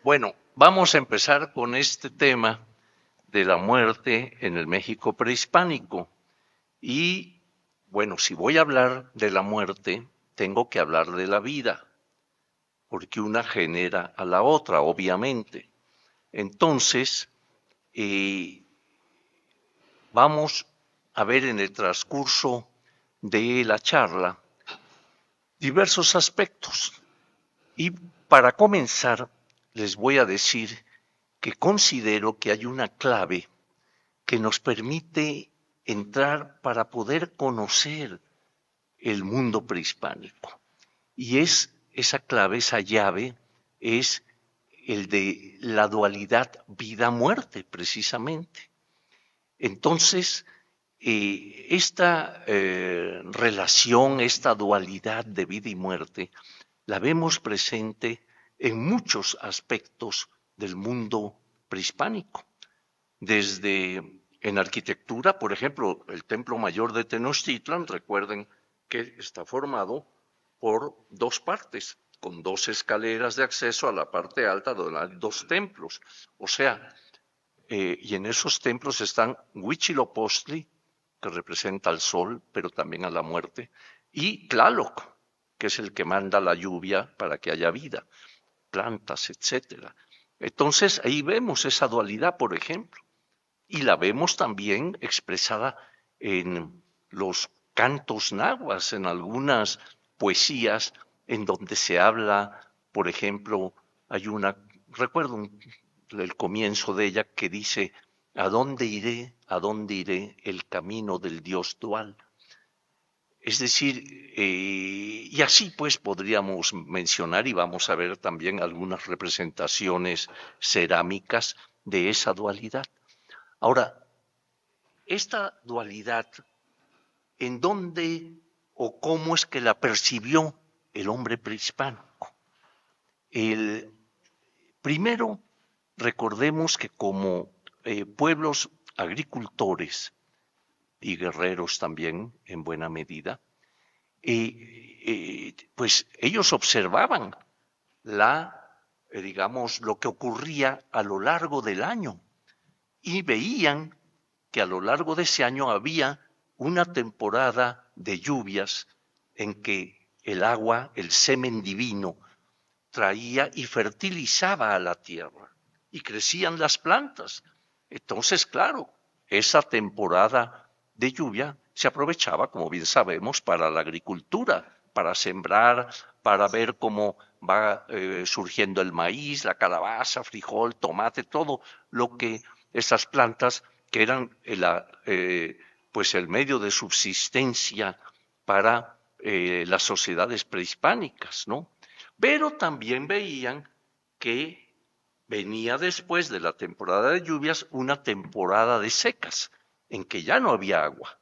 Bueno, vamos a empezar con este tema de la muerte en el México prehispánico. Y bueno, si voy a hablar de la muerte, tengo que hablar de la vida, porque una genera a la otra, obviamente. Entonces, eh, vamos a ver en el transcurso de la charla diversos aspectos. Y para comenzar, les voy a decir que considero que hay una clave que nos permite entrar para poder conocer el mundo prehispánico. Y esa clave, esa llave, es el de la dualidad vida-muerte, precisamente. Entonces, esta relación, esta dualidad de vida y muerte, la vemos presente en muchos aspectos del mundo prehispánico. Desde en arquitectura, por ejemplo, el Templo Mayor de Tenochtitlan, recuerden que está formado por dos partes, con dos escaleras de acceso a la parte alta donde hay dos templos. O sea, y en esos templos están Huitzilopochtli, que representa al sol, pero también a la muerte, y Tlaloc, que es el que manda la lluvia para que haya vida, plantas, etcétera. Entonces ahí vemos esa dualidad, por ejemplo, y la vemos también expresada en los cantos nahuas, en algunas poesías en donde se habla, por ejemplo, hay una, recuerdo el comienzo de ella que dice, a dónde iré el camino del Dios dual? Es decir, y así pues podríamos mencionar y vamos a ver también algunas representaciones cerámicas de esa dualidad. Ahora, esta dualidad, ¿en dónde o cómo es que la percibió el hombre prehispánico? El primero, recordemos que como pueblos agricultores y guerreros también, en buena medida, pues ellos observaban digamos, lo que ocurría a lo largo del año y veían que a lo largo de ese año había una temporada de lluvias en que el agua, el semen divino, traía y fertilizaba a la tierra y crecían las plantas. Entonces, claro, esa temporada de lluvia se aprovechaba, como bien sabemos, para la agricultura, para sembrar, para ver cómo va surgiendo el maíz, la calabaza, frijol, tomate, todo lo que esas plantas que eran pues el medio de subsistencia para las sociedades prehispánicas, ¿no? Pero también veían que venía después de la temporada de lluvias una temporada de secas, en que ya no había agua.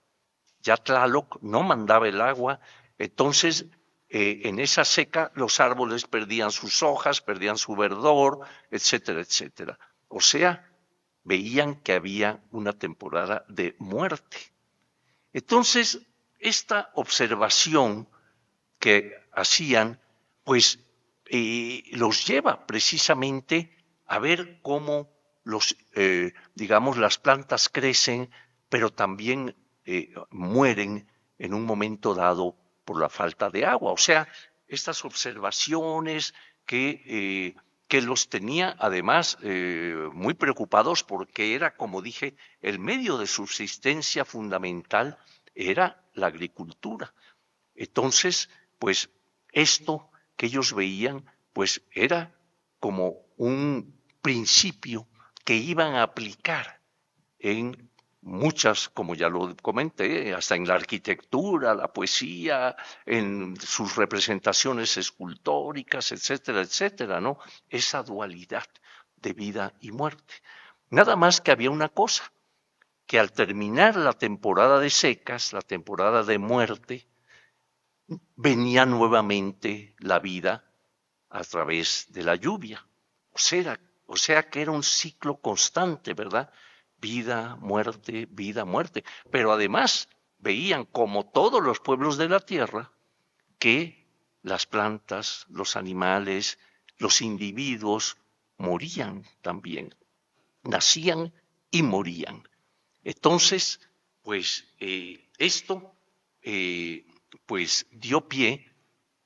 Ya Tlaloc no mandaba el agua, entonces en esa seca los árboles perdían sus hojas, perdían su verdor, etcétera, etcétera. O sea, veían que había una temporada de muerte. Entonces, esta observación que hacían, pues los lleva precisamente a ver cómo digamos, las plantas crecen, pero también mueren en un momento dado por la falta de agua. O sea, estas observaciones que los tenía además muy preocupados porque era, como dije, el medio de subsistencia fundamental era la agricultura. Entonces, pues esto que ellos veían, pues era como un principio que iban a aplicar en muchas, como ya lo comenté, hasta en la arquitectura, la poesía, en sus representaciones escultóricas, etcétera, etcétera, ¿no? Esa dualidad de vida y muerte. Nada más que había una cosa, que al terminar la temporada de secas, la temporada de muerte, venía nuevamente la vida a través de la lluvia. O sea que era un ciclo constante, ¿verdad? vida, muerte, vida, muerte. Pero además veían, como todos los pueblos de la tierra, que las plantas, los animales, los individuos morían también, nacían y morían. Entonces, pues esto pues dio pie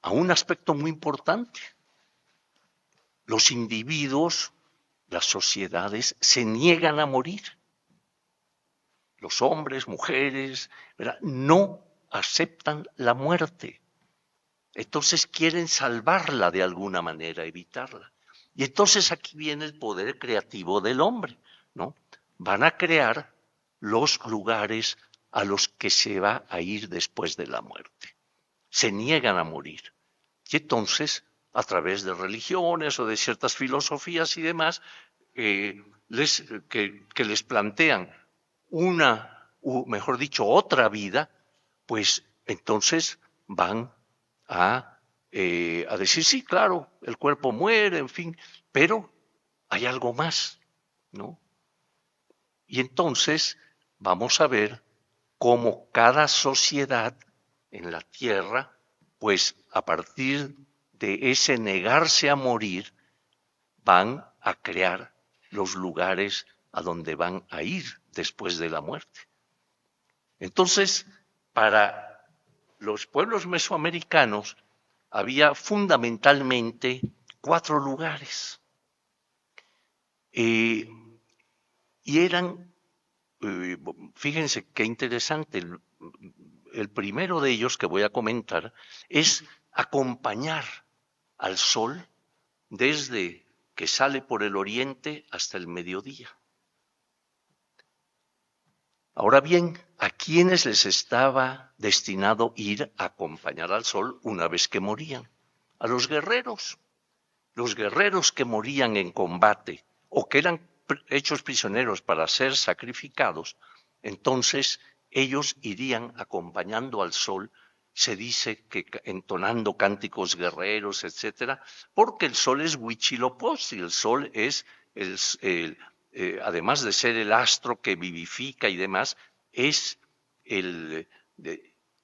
a un aspecto muy importante. Los individuos, las sociedades se niegan a morir. Los hombres, mujeres, ¿verdad?, no aceptan la muerte. Entonces quieren salvarla de alguna manera, evitarla. Y entonces aquí viene el poder creativo del hombre, ¿no? Van a crear los lugares a los que se va a ir después de la muerte. Se niegan a morir. Y entonces, a través de religiones o de ciertas filosofías y demás, que les plantean mejor dicho, otra vida, pues entonces van a decir, sí, claro, el cuerpo muere, en fin, pero hay algo más, ¿no? Y entonces vamos a ver cómo cada sociedad en la tierra, pues a partir de ese negarse a morir, van a crear los lugares a donde van a ir después de la muerte. Entonces, para los pueblos mesoamericanos había fundamentalmente 4 lugares. Y eran, fíjense qué interesante, el primero de ellos que voy a comentar es acompañar al sol desde que sale por el oriente hasta el mediodía. Ahora bien, ¿a quiénes les estaba destinado ir a acompañar al sol una vez que morían? A los guerreros que morían en combate o que eran hechos prisioneros para ser sacrificados. Entonces ellos irían acompañando al sol, se dice que entonando cánticos guerreros, etcétera, porque el sol es Huitzilopochtli, el sol es además de ser el astro que vivifica y demás, es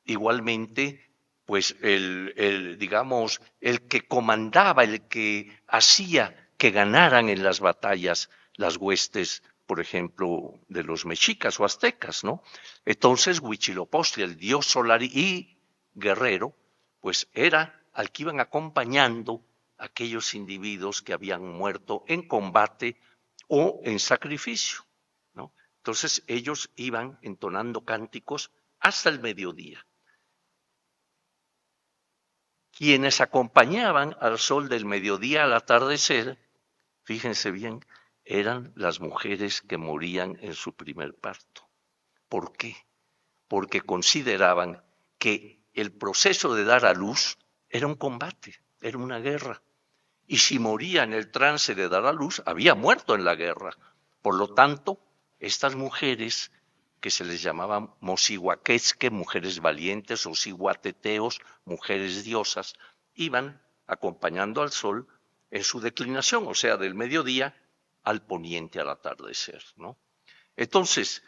igualmente pues digamos, el que comandaba, el que hacía que ganaran en las batallas las huestes, por ejemplo, de los mexicas o aztecas, ¿no? Entonces Huitzilopochtli, el dios solar y guerrero, pues era al que iban acompañando aquellos individuos que habían muerto en combate o en sacrificio, ¿no? Entonces ellos iban entonando cánticos hasta el mediodía. Quienes acompañaban al sol del mediodía al atardecer, fíjense bien, eran las mujeres que morían en su primer parto. ¿Por qué? Porque consideraban que el proceso de dar a luz era un combate, era una guerra. Y si moría en el trance de dar a luz, había muerto en la guerra. Por lo tanto, estas mujeres, que se les llamaban mosihuaquetzque, mujeres valientes, o cihuateteos, mujeres diosas, iban acompañando al sol en su declinación, o sea, del mediodía al poniente al atardecer, ¿no? Entonces,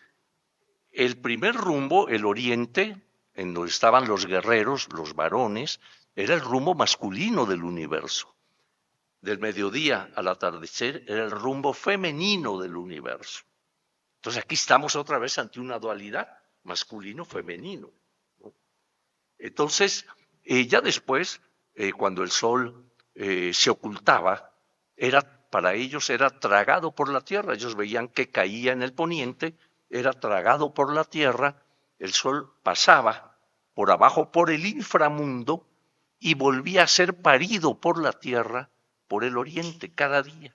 el primer rumbo, el oriente, en donde estaban los guerreros, los varones, era el rumbo masculino del universo. Del mediodía al atardecer era el rumbo femenino del universo. Entonces aquí estamos otra vez ante una dualidad masculino-femenino, ¿no? Entonces, ya después, cuando el sol se ocultaba, para ellos era tragado por la tierra. Ellos veían que caía en el poniente, era tragado por la tierra, el sol pasaba por abajo por el inframundo y volvía a ser parido por la tierra por el oriente cada día.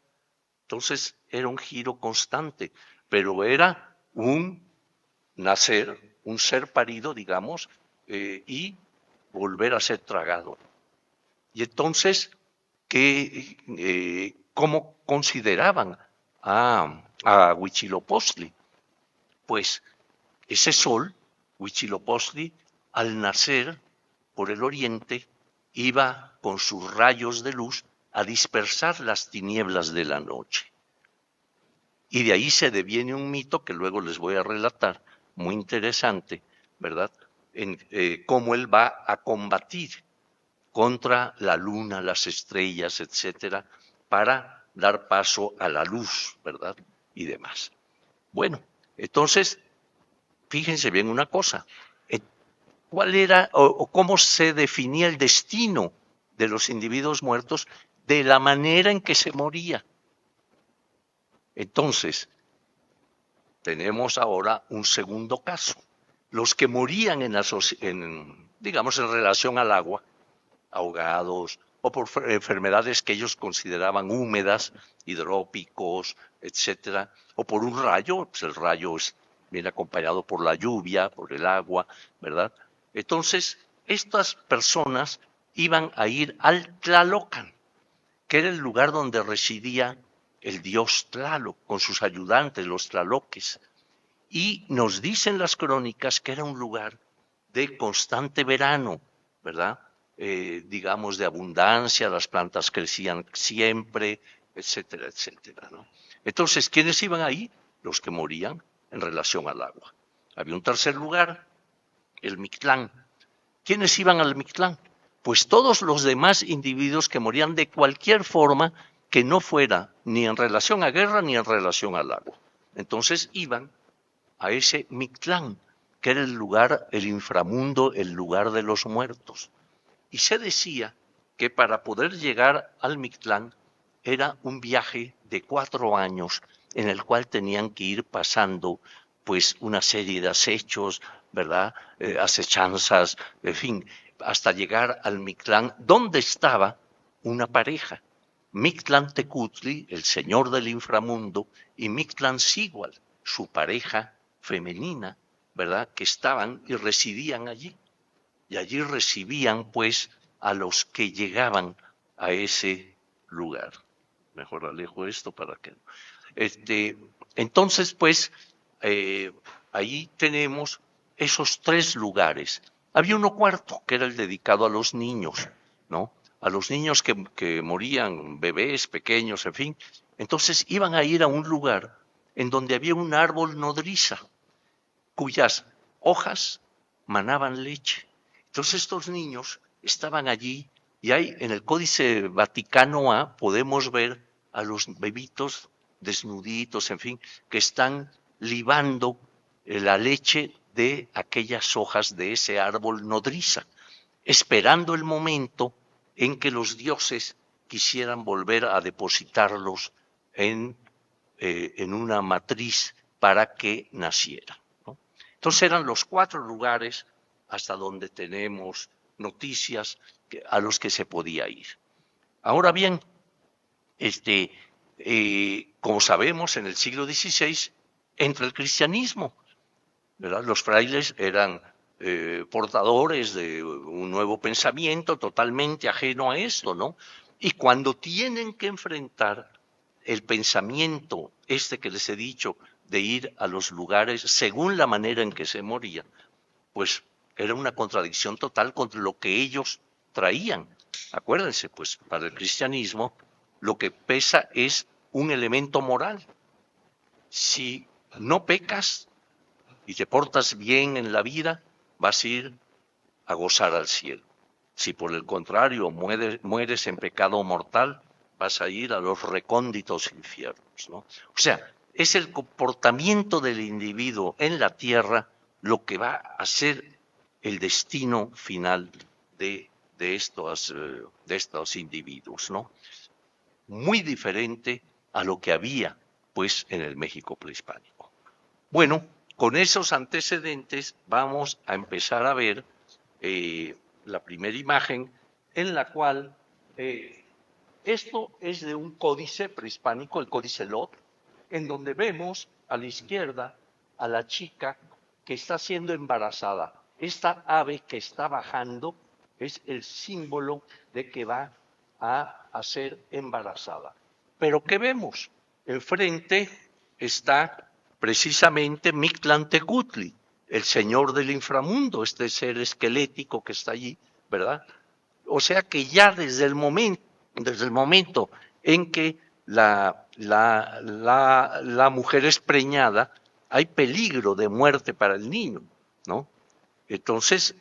Entonces era un giro constante, pero era un nacer, un ser parido, digamos, y volver a ser tragado. Y entonces, ¿cómo consideraban a Huitzilopochtli? Pues ese sol, Huitzilopochtli, al nacer por el oriente, iba con sus rayos de luz a dispersar las tinieblas de la noche. Y de ahí se deviene un mito que luego les voy a relatar, muy interesante, ¿verdad? Cómo él va a combatir contra la luna, las estrellas, etcétera, para dar paso a la luz, ¿verdad? Y demás. Bueno, entonces, fíjense bien una cosa. ¿Cuál era o cómo se definía el destino de los individuos muertos? De la manera en que se moría. Entonces, tenemos ahora un segundo caso. Los que morían digamos, en relación al agua, ahogados o por enfermedades que ellos consideraban húmedas, hidrópicos, etcétera, o por un rayo, pues el rayo viene acompañado por la lluvia, por el agua, ¿verdad? Entonces, estas personas iban a ir al Tlalocan, que era el lugar donde residía el dios Tlaloc, con sus ayudantes, los tlaloques. Y nos dicen las crónicas que era un lugar de constante verano, ¿verdad? Digamos, de abundancia, las plantas crecían siempre, etcétera, etcétera, ¿no? Entonces, ¿quiénes iban ahí? Los que morían en relación al agua. Había un tercer lugar, el Mictlán. ¿Quiénes iban al Mictlán? Pues todos los demás individuos que morían de cualquier forma que no fuera ni en relación a guerra ni en relación al agua. Entonces iban a ese Mictlán, que era el lugar, el inframundo, el lugar de los muertos. Y se decía que para poder llegar al Mictlán era un viaje de 4 años en el cual tenían que ir pasando pues una serie de acechos, ¿verdad? Acechanzas, en fin, hasta llegar al Mictlán, donde estaba una pareja, Mictlantecutli, el señor del inframundo, y Mictlancíhuatl, su pareja femenina, ¿verdad? Que estaban y residían allí. Y allí recibían, pues, a los que llegaban a ese lugar. Mejor alejo esto para que... Entonces, pues, ahí tenemos esos 3 lugares. Había uno cuarto, que era el dedicado a los niños, ¿no? A los niños que morían, bebés pequeños, en fin. Entonces iban a ir a un lugar en donde había un árbol nodriza, cuyas hojas manaban leche. Entonces estos niños estaban allí y ahí en el Códice Vaticano A podemos ver a los bebitos desnuditos, en fin, que están libando la leche de aquellas hojas de ese árbol nodriza, esperando el momento en que los dioses quisieran volver a depositarlos en una matriz para que naciera, ¿no? Entonces eran los 4 lugares hasta donde tenemos noticias a los que se podía ir. Ahora bien, como sabemos, en el siglo XVI entra el cristianismo, ¿verdad? Los frailes eran portadores de un nuevo pensamiento totalmente ajeno a esto, ¿no? Y cuando tienen que enfrentar el pensamiento que les he dicho de ir a los lugares según la manera en que se moría, pues era una contradicción total contra lo que ellos traían. Acuérdense, pues para el cristianismo lo que pesa es un elemento moral. Si no pecas y te portas bien en la vida, vas a ir a gozar al cielo. Si por el contrario mueres en pecado mortal, vas a ir a los recónditos infiernos, ¿no? O sea, es el comportamiento del individuo en la tierra lo que va a ser el destino final de estos individuos, ¿no? Muy diferente a lo que había, pues, en el México prehispánico. Bueno, con esos antecedentes vamos a empezar a ver la primera imagen en la cual esto es de un códice prehispánico, el códice Lot, en donde vemos a la izquierda a la chica que está siendo embarazada. Esta ave que está bajando es el símbolo de que va a ser embarazada. Pero ¿qué vemos? Enfrente está precisamente Mictlantecutli, el señor del inframundo, este ser esquelético que está allí, ¿verdad? O sea que ya desde el momento en que la mujer es preñada, hay peligro de muerte para el niño, ¿no? Entonces,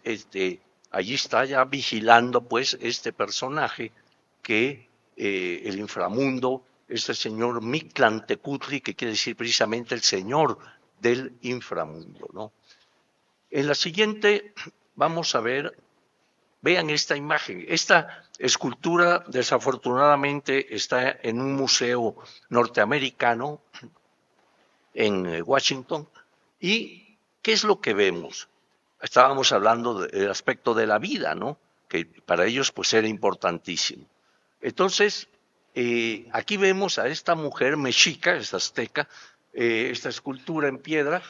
allí está ya vigilando pues este personaje que el inframundo, este señor Mictlantecutli, que quiere decir precisamente el señor del inframundo, ¿no? En la siguiente vamos a ver, vean esta imagen, esta escultura desafortunadamente está en un museo norteamericano en Washington. ¿Y qué es lo que vemos? Estábamos hablando del aspecto de la vida, ¿no? Que para ellos pues era importantísimo. Entonces, aquí vemos a esta mujer mexica, esta azteca, esta escultura en piedra,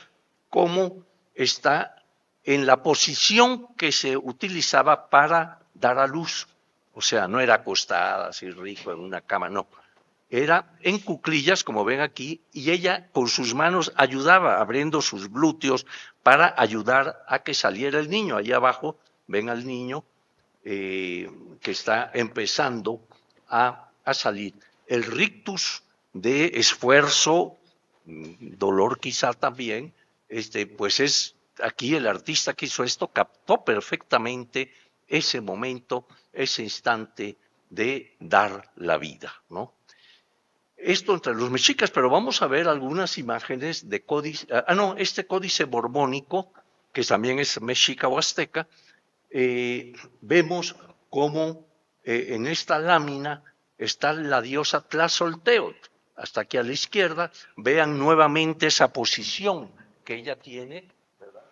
cómo está en la posición que se utilizaba para dar a luz. O sea, no era acostada así rico en una cama, no. Era en cuclillas, como ven aquí, y ella con sus manos ayudaba, abriendo sus glúteos para ayudar a que saliera el niño. Allá abajo ven al niño que está empezando a salir. El rictus de esfuerzo, dolor quizá también, pues es aquí el artista que hizo esto captó perfectamente ese momento, ese instante de dar la vida, ¿no? Esto entre los mexicas, pero vamos a ver algunas imágenes de códice, este códice borbónico, que también es mexica o azteca, vemos cómo en esta lámina está la diosa Tlazolteotl. Hasta aquí a la izquierda, vean nuevamente esa posición que ella tiene, ¿verdad?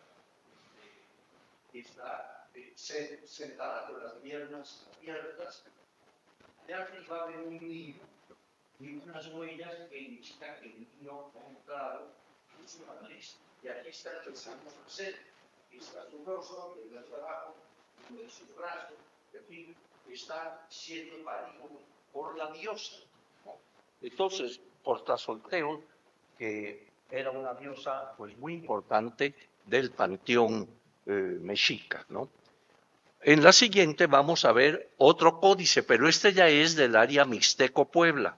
Está sentada con las piernas abiertas. De arriba ven un niño y unas huellas que indican que el niño ha entrado en su matriz. Y aquí está empezando a hacer. Está su rostro, el abajo, de sus brazos, en fin, está siendo parido por la diosa. Entonces, por Tlazolteotl, que era una diosa pues muy importante del panteón mexica, ¿no? En la siguiente vamos a ver otro códice, pero este ya es del área Mixteco-Puebla.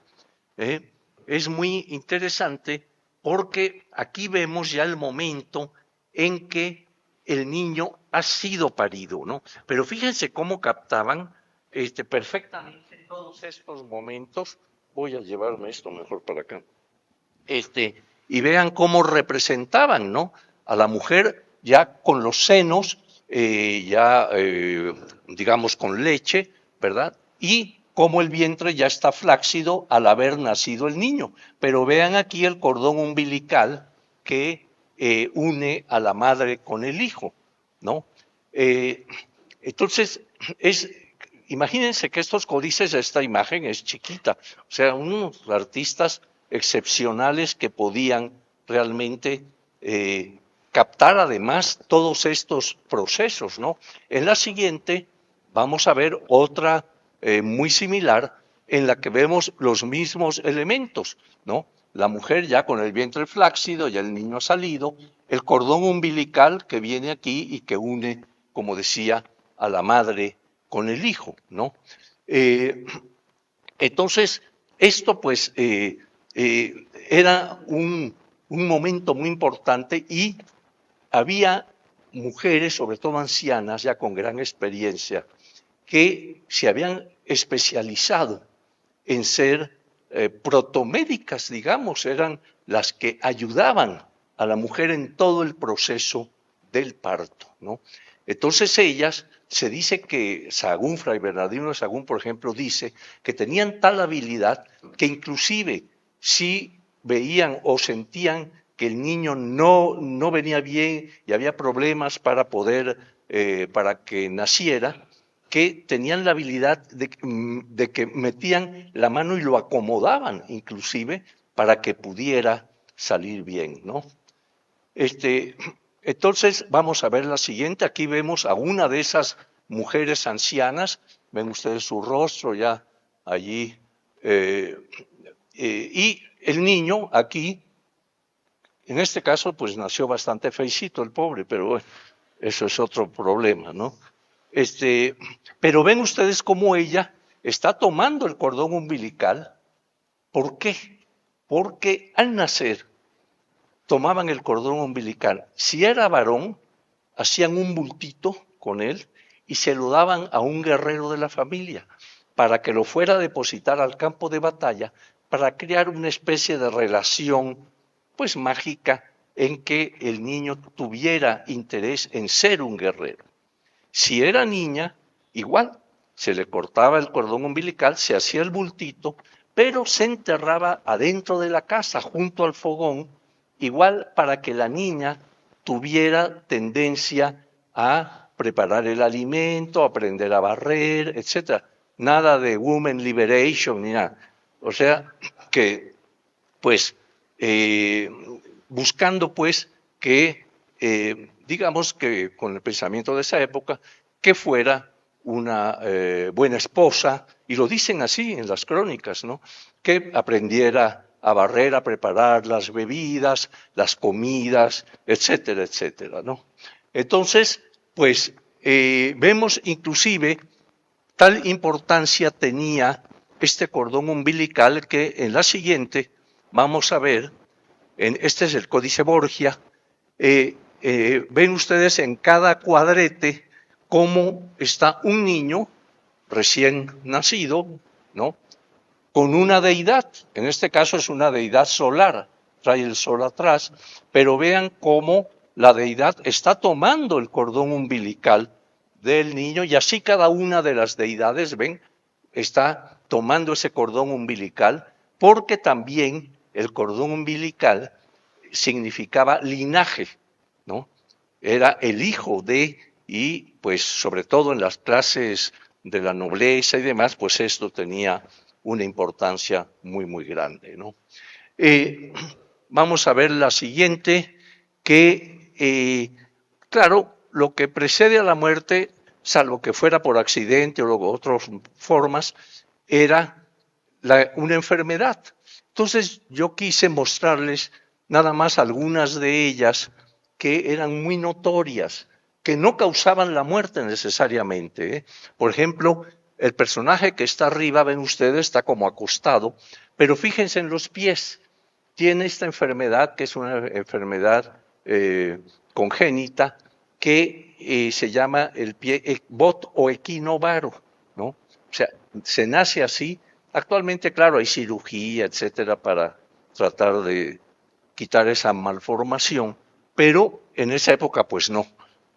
Es muy interesante porque aquí vemos ya el momento en que el niño ha sido parido, ¿no? Pero fíjense cómo captaban perfectamente todos estos momentos. Voy a llevarme esto mejor para acá. Y vean cómo representaban, ¿no? A la mujer ya con los senos, digamos con leche, ¿verdad? Y cómo el vientre ya está flácido al haber nacido el niño. Pero vean aquí el cordón umbilical que une a la madre con el hijo, ¿no? Entonces, imagínense que estos códices, esta imagen es chiquita, o sea, unos artistas excepcionales que podían realmente captar además todos estos procesos, ¿no? En la siguiente vamos a ver otra muy similar en la que vemos los mismos elementos, ¿no? La mujer ya con el vientre flácido, ya el niño ha salido, el cordón umbilical que viene aquí y que une, como decía, a la madre con el hijo, ¿no? Entonces, esto pues era un momento muy importante y había mujeres, sobre todo ancianas, ya con gran experiencia, que se habían especializado en ser protomédicas, digamos, eran las que ayudaban a la mujer en todo el proceso del parto, ¿no? Entonces ellas, se dice que Sahagún, Fray Bernardino de Sahagún, por ejemplo, dice que tenían tal habilidad que inclusive si veían o sentían que el niño no venía bien y había problemas para que naciera, que tenían la habilidad de que metían la mano y lo acomodaban inclusive para que pudiera salir bien, ¿no? Entonces vamos a ver la siguiente, aquí vemos a una de esas mujeres ancianas, ven ustedes su rostro ya allí, y el niño aquí, en este caso pues nació bastante feicito el pobre, pero bueno, eso es otro problema, ¿no? Pero ven ustedes cómo ella está tomando el cordón umbilical ¿Por qué? Porque al nacer tomaban el cordón umbilical. Si era varón, hacían un bultito con él y se lo daban a un guerrero de la familia para que lo fuera a depositar al campo de batalla para crear una especie de relación pues mágica en que el niño tuviera interés en ser un guerrero. Si era niña, igual, se le cortaba el cordón umbilical, se hacía el bultito, pero se enterraba adentro de la casa, junto al fogón, igual para que la niña tuviera tendencia a preparar el alimento, aprender a barrer, etc. Nada de women liberation ni nada. O sea, que pues buscando pues que digamos que con el pensamiento de esa época, que fuera una buena esposa, y lo dicen así en las crónicas, ¿no? Que aprendiera a barrer, a preparar las bebidas, las comidas, etcétera, etcétera, ¿no? Entonces, pues vemos inclusive tal importancia tenía este cordón umbilical que en la siguiente vamos a ver, este es el Códice Borgia, ven ustedes en cada cuadrete cómo está un niño recién nacido, ¿no? Con una deidad, en este caso es una deidad solar, trae el sol atrás, pero vean cómo la deidad está tomando el cordón umbilical del niño y así cada una de las deidades, ven, está tomando ese cordón umbilical porque también el cordón umbilical significaba linaje, ¿no? Era el hijo de, y pues sobre todo en las clases de la nobleza y demás, pues esto tenía una importancia muy, muy grande, ¿no? Vamos a ver la siguiente, que, claro, lo que precede a la muerte, salvo que fuera por accidente o otras formas, era una enfermedad. Entonces yo quise mostrarles nada más algunas de ellas que eran muy notorias, que no causaban la muerte necesariamente, ¿eh? Por ejemplo, el personaje que está arriba, ven ustedes, está como acostado, pero fíjense en los pies. Tiene esta enfermedad, que es una enfermedad congénita, que se llama el pie bot o equinovaro, ¿no? O sea, se nace así. Actualmente, claro, hay cirugía, etcétera, para tratar de quitar esa malformación, pero en esa época, pues no.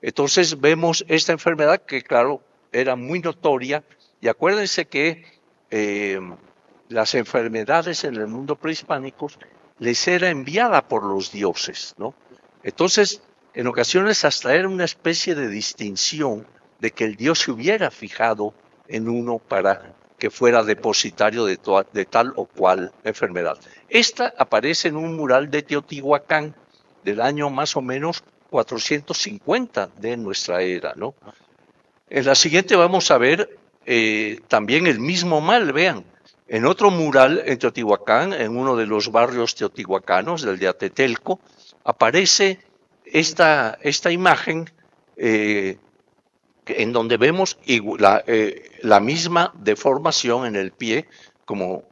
Entonces vemos esta enfermedad que, claro, era muy notoria, y acuérdense que las enfermedades en el mundo prehispánico les era enviada por los dioses, ¿no? Entonces, en ocasiones hasta era una especie de distinción de que el dios se hubiera fijado en uno para que fuera depositario de tal o cual enfermedad. Esta aparece en un mural de Teotihuacán del año más o menos 450 de nuestra era, ¿no? En la siguiente vamos a ver también el mismo mal, vean. En otro mural en Teotihuacán, en uno de los barrios teotihuacanos, del de Atetelco, aparece esta imagen en donde vemos la misma deformación en el pie, como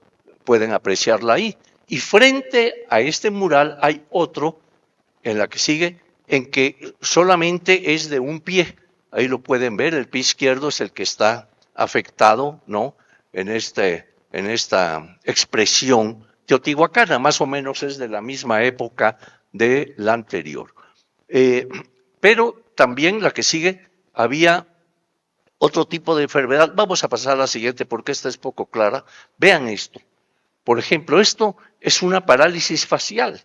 pueden apreciarla ahí. Y frente a este mural hay otro, en la que sigue, en que solamente es de un pie. Ahí lo pueden ver, el pie izquierdo es el que está afectado, ¿no? En esta expresión teotihuacana, más o menos es de la misma época de la anterior. Pero también la que sigue, había otro tipo de enfermedad. Vamos a pasar a la siguiente porque esta es poco clara. Vean esto. Por ejemplo, esto es una parálisis facial,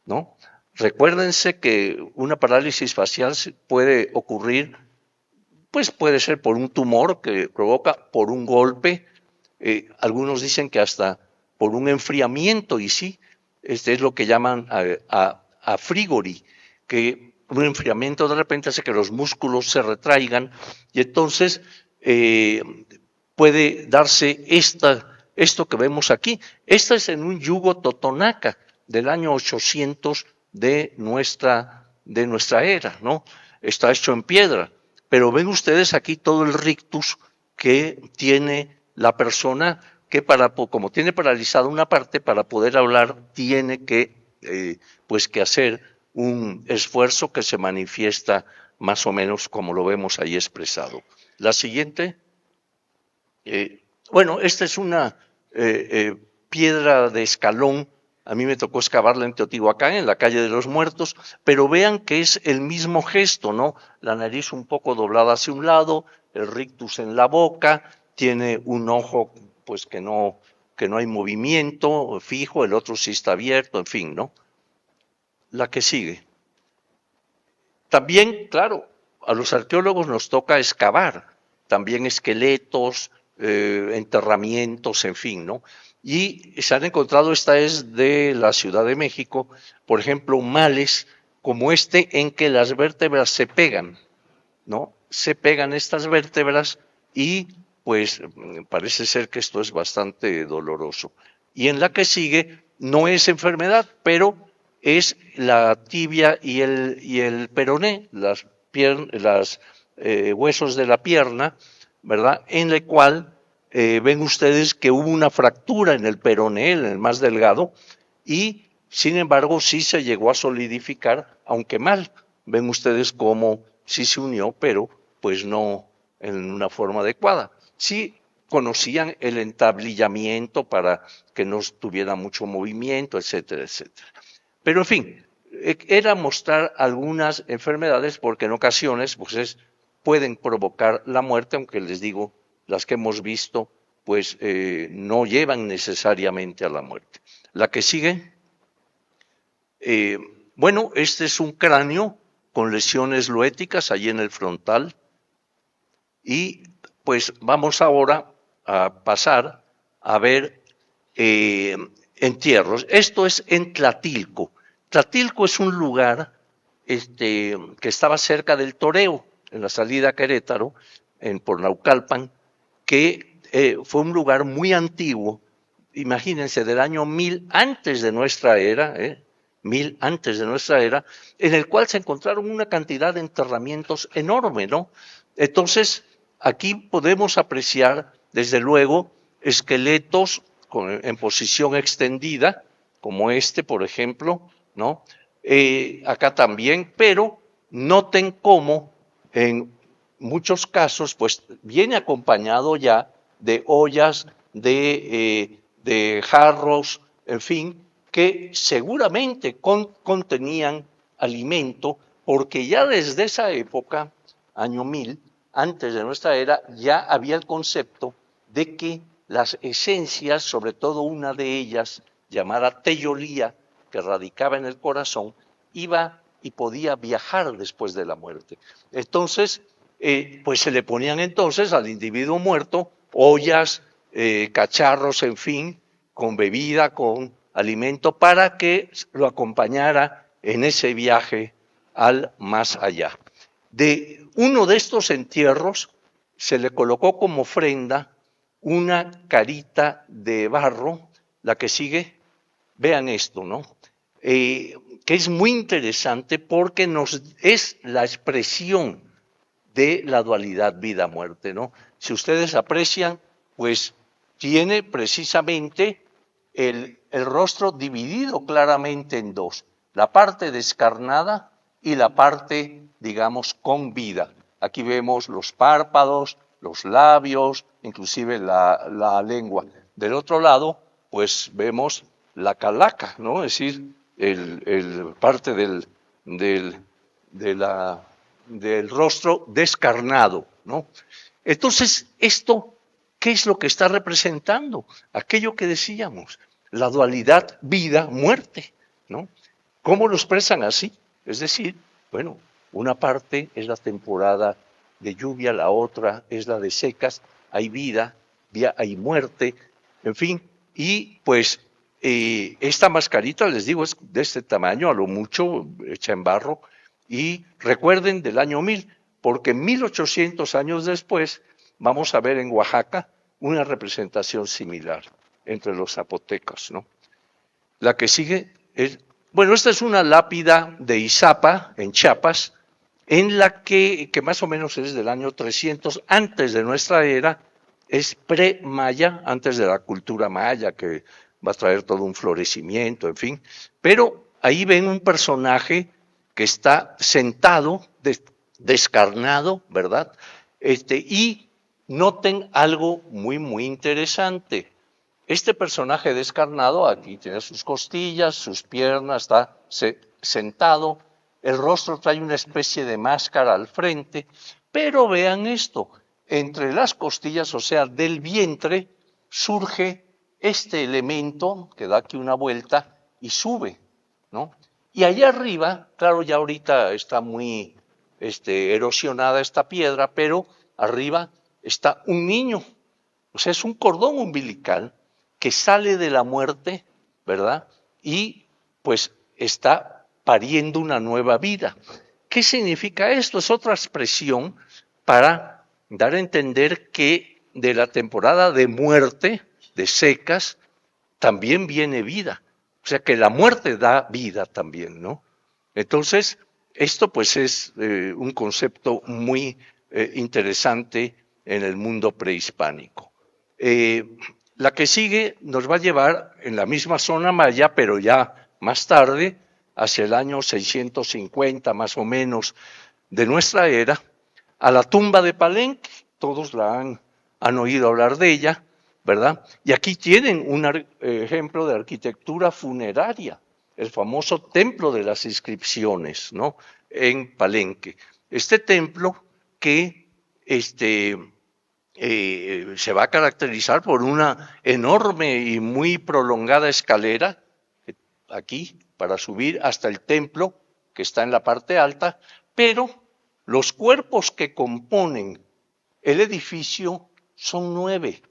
¿no? Recuérdense que una parálisis facial puede ocurrir, pues puede ser por un tumor que provoca, por un golpe, algunos dicen que hasta por un enfriamiento, y sí, este es lo que llaman a frigori, que un enfriamiento de repente hace que los músculos se retraigan y entonces puede darse esto que vemos aquí. Esta es en un yugo totonaca del año 800 de nuestra era, ¿no? Está hecho en piedra, pero ven ustedes aquí todo el rictus que tiene la persona que como tiene paralizada una parte, para poder hablar tiene que, pues que hacer un esfuerzo que se manifiesta más o menos como lo vemos ahí expresado. La siguiente. Bueno, esta es una piedra de escalón. A mí me tocó excavarla en Teotihuacán, en la calle de los Muertos, pero vean que es el mismo gesto, ¿no? La nariz un poco doblada hacia un lado, el rictus en la boca, tiene un ojo pues que no hay movimiento fijo, el otro sí está abierto, en fin, ¿no? La que sigue. También, claro, a los arqueólogos nos toca excavar, también esqueletos, enterramientos, en fin, ¿no? Y se han encontrado, esta es de la Ciudad de México, por ejemplo, males como este en que las vértebras se pegan, ¿no? Se pegan estas vértebras y pues parece ser que esto es bastante doloroso. Y en la que sigue no es enfermedad, pero es la tibia y el peroné, los huesos de la pierna, ¿verdad? En la cual ven ustedes que hubo una fractura en el peroné, en el más delgado, y sin embargo sí se llegó a solidificar, aunque mal. Ven ustedes cómo sí se unió, pero pues no en una forma adecuada. Sí conocían el entablillamiento para que no tuviera mucho movimiento, etcétera, etcétera. Pero en fin, era mostrar algunas enfermedades porque en ocasiones pues pueden provocar la muerte, aunque les digo, las que hemos visto pues no llevan necesariamente a la muerte. La que sigue, bueno, este es un cráneo con lesiones loéticas allí en el frontal y pues vamos ahora a pasar a ver entierros. Esto es en Tlatilco. Tlatilco es un lugar que estaba cerca del Toreo, en la salida a Querétaro, por Naucalpan, que fue un lugar muy antiguo, imagínense, del año 1000 antes de nuestra era, 1000 antes de nuestra era, en el cual se encontraron una cantidad de enterramientos enorme, ¿no? Entonces, aquí podemos apreciar, desde luego, esqueletos en posición extendida, como este, por ejemplo, ¿no? Acá también, pero noten cómo en muchos casos, pues viene acompañado ya de ollas, de jarros, en fin, que seguramente contenían alimento, porque ya desde esa época, año 1000, antes de nuestra era, ya había el concepto de que las esencias, sobre todo una de ellas, llamada teyolía, que radicaba en el corazón, iba y podía viajar después de la muerte. Entonces, pues se le ponían entonces al individuo muerto ollas, cacharros, en fin, con bebida, con alimento, para que lo acompañara en ese viaje al más allá. De uno de estos entierros se le colocó como ofrenda una carita de barro, la que sigue, vean esto, ¿no? Que es muy interesante porque es la expresión de la dualidad vida-muerte, ¿no? Si ustedes aprecian, pues tiene precisamente el rostro dividido claramente en dos, la parte descarnada y la parte, digamos, con vida. Aquí vemos los párpados, los labios, inclusive la lengua. Del otro lado, pues vemos la calaca, ¿no? Es decir, parte del rostro descarnado, ¿no? Entonces, esto, ¿qué es lo que está representando? Aquello que decíamos, la dualidad vida-muerte, ¿no? ¿Cómo lo expresan así? Es decir, bueno, una parte es la temporada de lluvia, la otra es la de secas, hay vida, hay muerte, en fin, y pues esta mascarita, les digo, es de este tamaño, a lo mucho, hecha en barro, y recuerden del año 1000, porque 1800 años después vamos a ver en Oaxaca una representación similar entre los zapotecas, ¿no? La que sigue es, bueno, esta es una lápida de Izapa, en Chiapas, en la que más o menos es del año 300 antes de nuestra era, es pre-maya, antes de la cultura maya, que va a traer todo un florecimiento, en fin. Pero ahí ven un personaje que está sentado, descarnado, ¿verdad? Y noten algo muy, muy interesante. Este personaje descarnado, aquí tiene sus costillas, sus piernas, está sentado, el rostro trae una especie de máscara al frente, pero vean esto, entre las costillas, o sea, del vientre, surge este elemento que da aquí una vuelta y sube, ¿no? Y allá arriba, claro, ya ahorita está muy erosionada esta piedra, pero arriba está un niño, o sea, es un cordón umbilical que sale de la muerte, ¿verdad? Y pues está pariendo una nueva vida. ¿Qué significa esto? Es otra expresión para dar a entender que de la temporada de muerte, de secas, también viene vida. O sea que la muerte da vida también, ¿no? Entonces, esto pues es un concepto muy interesante en el mundo prehispánico. La que sigue nos va a llevar en la misma zona maya, pero ya más tarde, hacia el año 650 más o menos de nuestra era, a la tumba de Palenque. Todos la han oído hablar de ella, ¿verdad? Y aquí tienen un ejemplo de arquitectura funeraria, el famoso templo de las inscripciones, ¿no? En Palenque. Este templo que se va a caracterizar por una enorme y muy prolongada escalera aquí para subir hasta el templo que está en la parte alta, pero los cuerpos que componen el edificio son 9.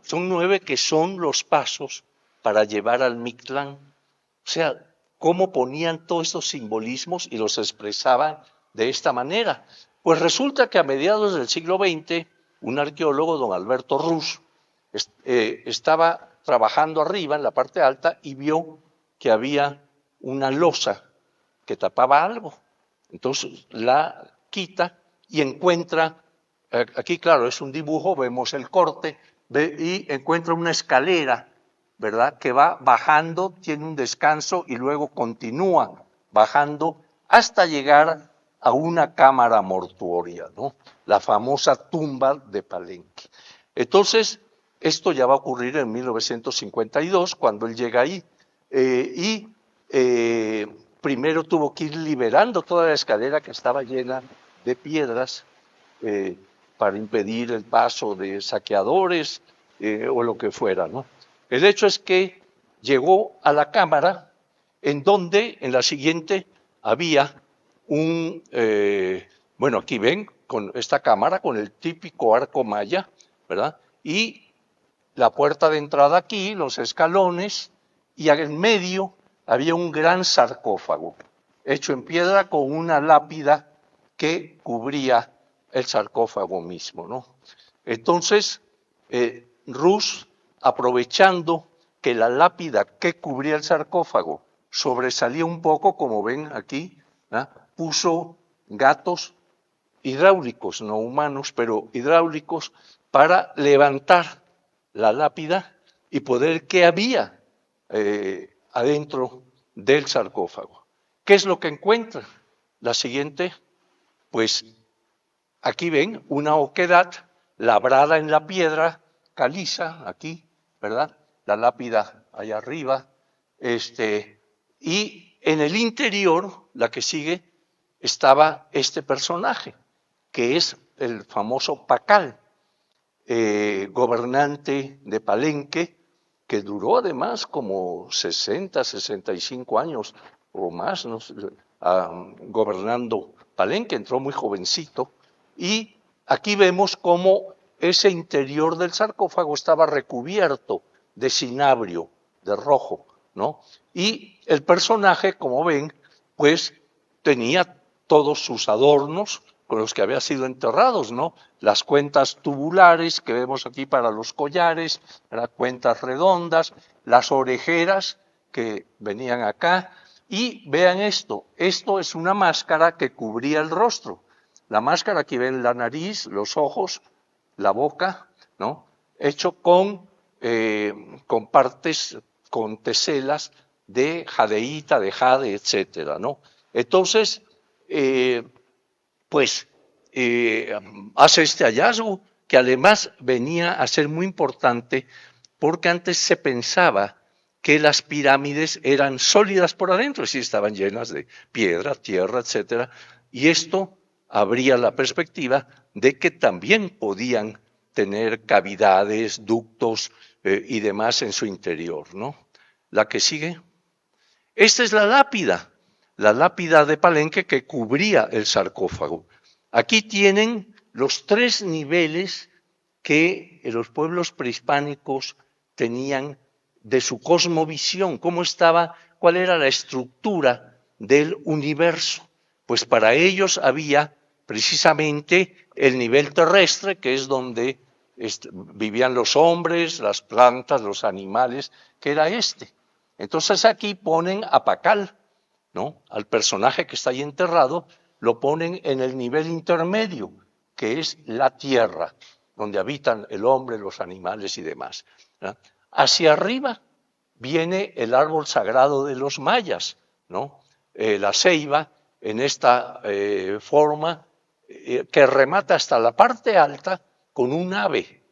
Son 9 que son los pasos para llevar al Mictlán. O sea, cómo ponían todos estos simbolismos y los expresaban de esta manera. Pues resulta que a mediados del siglo XX, un arqueólogo, don Alberto Ruz, estaba trabajando arriba en la parte alta y vio que había una losa que tapaba algo. Entonces la quita y encuentra, aquí claro, es un dibujo, vemos el corte, y encuentra una escalera, ¿verdad? Que va bajando, tiene un descanso y luego continúa bajando hasta llegar a una cámara mortuoria, ¿no? La famosa tumba de Palenque. Entonces, esto ya va a ocurrir en 1952, cuando él llega ahí, primero tuvo que ir liberando toda la escalera que estaba llena de piedras para impedir el paso de saqueadores o lo que fuera, ¿no? El hecho es que llegó a la cámara en donde en la siguiente había bueno, aquí ven, con esta cámara, con el típico arco maya, ¿verdad? Y la puerta de entrada aquí, los escalones, y en medio había un gran sarcófago, hecho en piedra con una lápida que cubría el sarcófago mismo, ¿no? Entonces, Rus, aprovechando que la lápida que cubría el sarcófago sobresalía un poco, como ven aquí, ¿no? Puso gatos hidráulicos, no humanos, pero hidráulicos, para levantar la lápida y poder qué había adentro del sarcófago. ¿Qué es lo que encuentra? La siguiente, pues aquí ven una oquedad labrada en la piedra caliza, aquí, ¿verdad? La lápida allá arriba, y en el interior, la que sigue, estaba este personaje, que es el famoso Pacal, gobernante de Palenque, que duró además como 60, 65 años o más, ¿no? Gobernando Palenque, entró muy jovencito, y aquí vemos cómo ese interior del sarcófago estaba recubierto de cinabrio, de rojo, ¿no? Y el personaje, como ven, pues tenía todos sus adornos con los que había sido enterrados, ¿no? Las cuentas tubulares que vemos aquí para los collares, las cuentas redondas, las orejeras que venían acá. Y vean esto es una máscara que cubría el rostro. La máscara, aquí ven la nariz, los ojos, la boca, ¿no? Hecho con partes, con teselas de jadeíta, de jade, etcétera, ¿no? Entonces, hace este hallazgo que además venía a ser muy importante porque antes se pensaba que las pirámides eran sólidas por adentro, es decir, estaban llenas de piedra, tierra, etcétera, y esto abría la perspectiva de que también podían tener cavidades, ductos y demás en su interior, ¿no? La que sigue. Esta es la lápida de Palenque que cubría el sarcófago. Aquí tienen los 3 niveles que los pueblos prehispánicos tenían de su cosmovisión, cómo estaba, cuál era la estructura del universo. Pues para ellos había precisamente el nivel terrestre, que es donde vivían los hombres, las plantas, los animales, que era este. Entonces aquí ponen a Pacal, ¿no? Al personaje que está ahí enterrado, lo ponen en el nivel intermedio, que es la tierra, donde habitan el hombre, los animales y demás, ¿no? Hacia arriba viene el árbol sagrado de los mayas, ¿no? La ceiba, en esta forma, que remata hasta la parte alta con un ave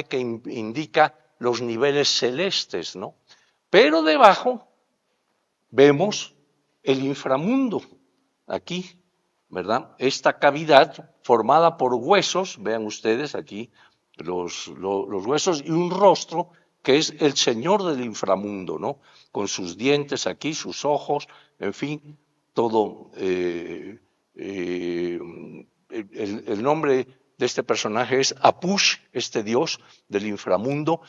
que indica los niveles celestes, ¿no? Pero debajo vemos el inframundo, aquí, ¿verdad? Esta cavidad formada por huesos, vean ustedes aquí los huesos y un rostro que es el señor del inframundo, ¿no? Con sus dientes aquí, sus ojos, en fin, todo. El nombre de este personaje es Apush, este dios del inframundo,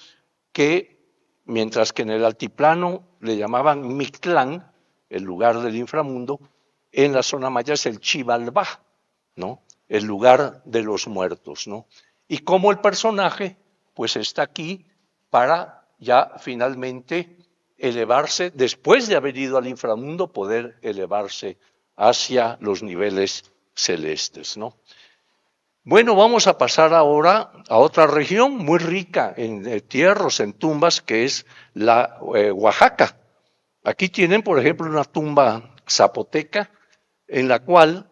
que mientras que en el altiplano le llamaban Mictlán, el lugar del inframundo, en la zona maya es el Xibalbá, ¿no? El lugar de los muertos, ¿no? Y como el personaje, pues está aquí para ya finalmente elevarse, después de haber ido al inframundo, poder elevarse hacia los niveles celestes, ¿no? Bueno, vamos a pasar ahora a otra región muy rica en entierros, en tumbas, que es la Oaxaca. Aquí tienen, por ejemplo, una tumba zapoteca en la cual,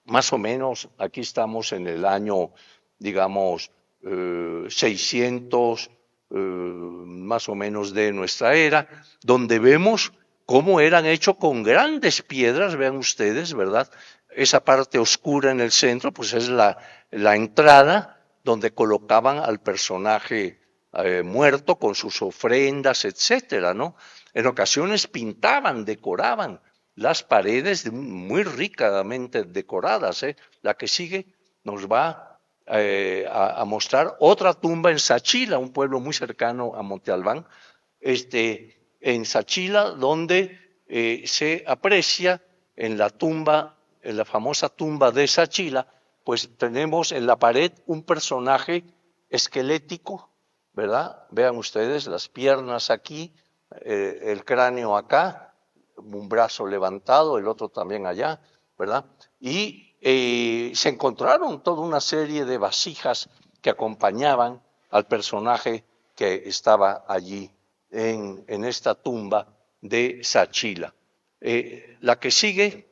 más o menos, aquí estamos en el año, digamos, 600, más o menos de nuestra era, donde vemos cómo eran hechos con grandes piedras, vean ustedes, ¿verdad? Esa parte oscura en el centro, pues es la entrada donde colocaban al personaje muerto con sus ofrendas, etcétera, ¿no? En ocasiones pintaban, decoraban las paredes muy ricamente decoradas, ¿eh? La que sigue nos va a mostrar otra tumba en Sachila, un pueblo muy cercano a Monte Albán, en Sachila, donde se aprecia en la tumba, en la famosa tumba de Sachila, pues tenemos en la pared un personaje esquelético, ¿verdad? Vean ustedes las piernas aquí, el cráneo acá, un brazo levantado, el otro también allá, ¿verdad? Y se encontraron toda una serie de vasijas que acompañaban al personaje que estaba allí en esta tumba de Sachila. La que sigue,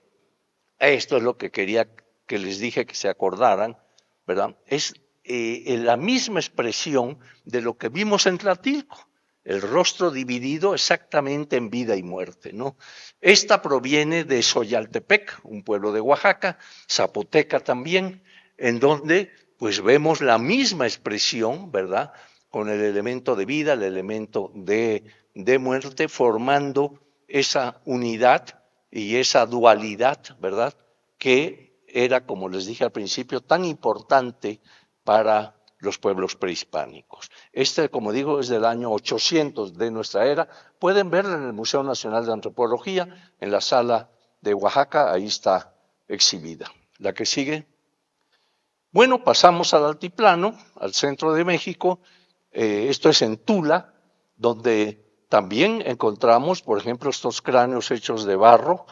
esto es lo que quería que les dije que se acordaran, ¿verdad? Es la misma expresión de lo que vimos en Tlatilco, el rostro dividido exactamente en vida y muerte, ¿no? Esta proviene de Xoyaltepec, un pueblo de Oaxaca, zapoteca también, en donde pues vemos la misma expresión, ¿verdad? Con el elemento de vida, el elemento de muerte, formando esa unidad y esa dualidad, ¿verdad? Que era, como les dije al principio, tan importante para los pueblos prehispánicos. Como digo, es del año 800 de nuestra era. Pueden verlo en el Museo Nacional de Antropología, en la sala de Oaxaca, ahí está exhibida. La que sigue. Bueno, pasamos al altiplano, al centro de México. Esto es en Tula, donde también encontramos, por ejemplo, estos cráneos hechos de barro,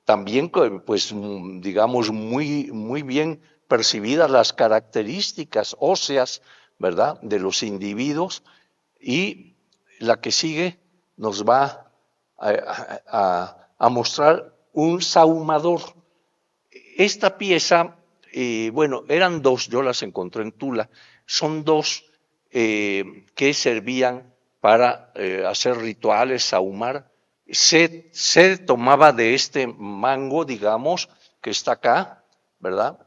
también, pues, digamos, muy bien percibidas las características óseas, ¿verdad?, de los individuos, y la que sigue nos va a mostrar un sahumador. Esta pieza, bueno, eran dos, yo las encontré en Tula, son dos que servían para hacer rituales, sahumar. Se tomaba de este mango, digamos, que está acá, ¿verdad?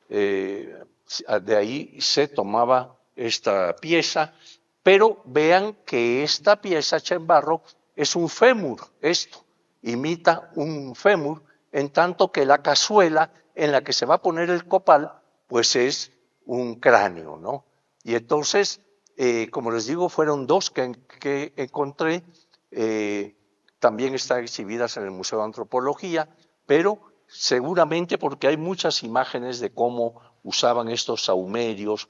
De ahí se tomaba esta pieza, pero vean que esta pieza hecha en barro es un fémur, esto imita un fémur, en tanto que la cazuela en la que se va a poner el copal, pues es un cráneo, ¿no? Y entonces, como les digo, fueron dos que encontré, también están exhibidas en el Museo de Antropología, pero seguramente porque hay muchas imágenes de cómo usaban estos sahumerios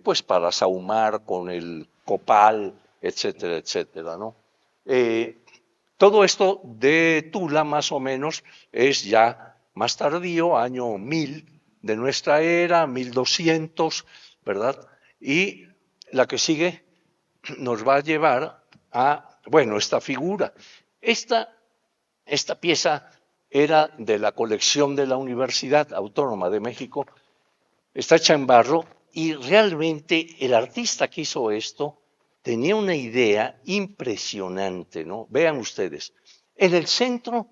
pues para sahumar con el copal, etcétera, etcétera, ¿no? Todo esto de Tula más o menos es ya más tardío, año 1000 de nuestra era, 1200, ¿verdad? Y la que sigue nos va a llevar a, bueno, esta figura. Esta pieza era de la colección de la Universidad Autónoma de México, está hecha en barro y realmente el artista que hizo esto tenía una idea impresionante, ¿no? Vean ustedes, en el centro,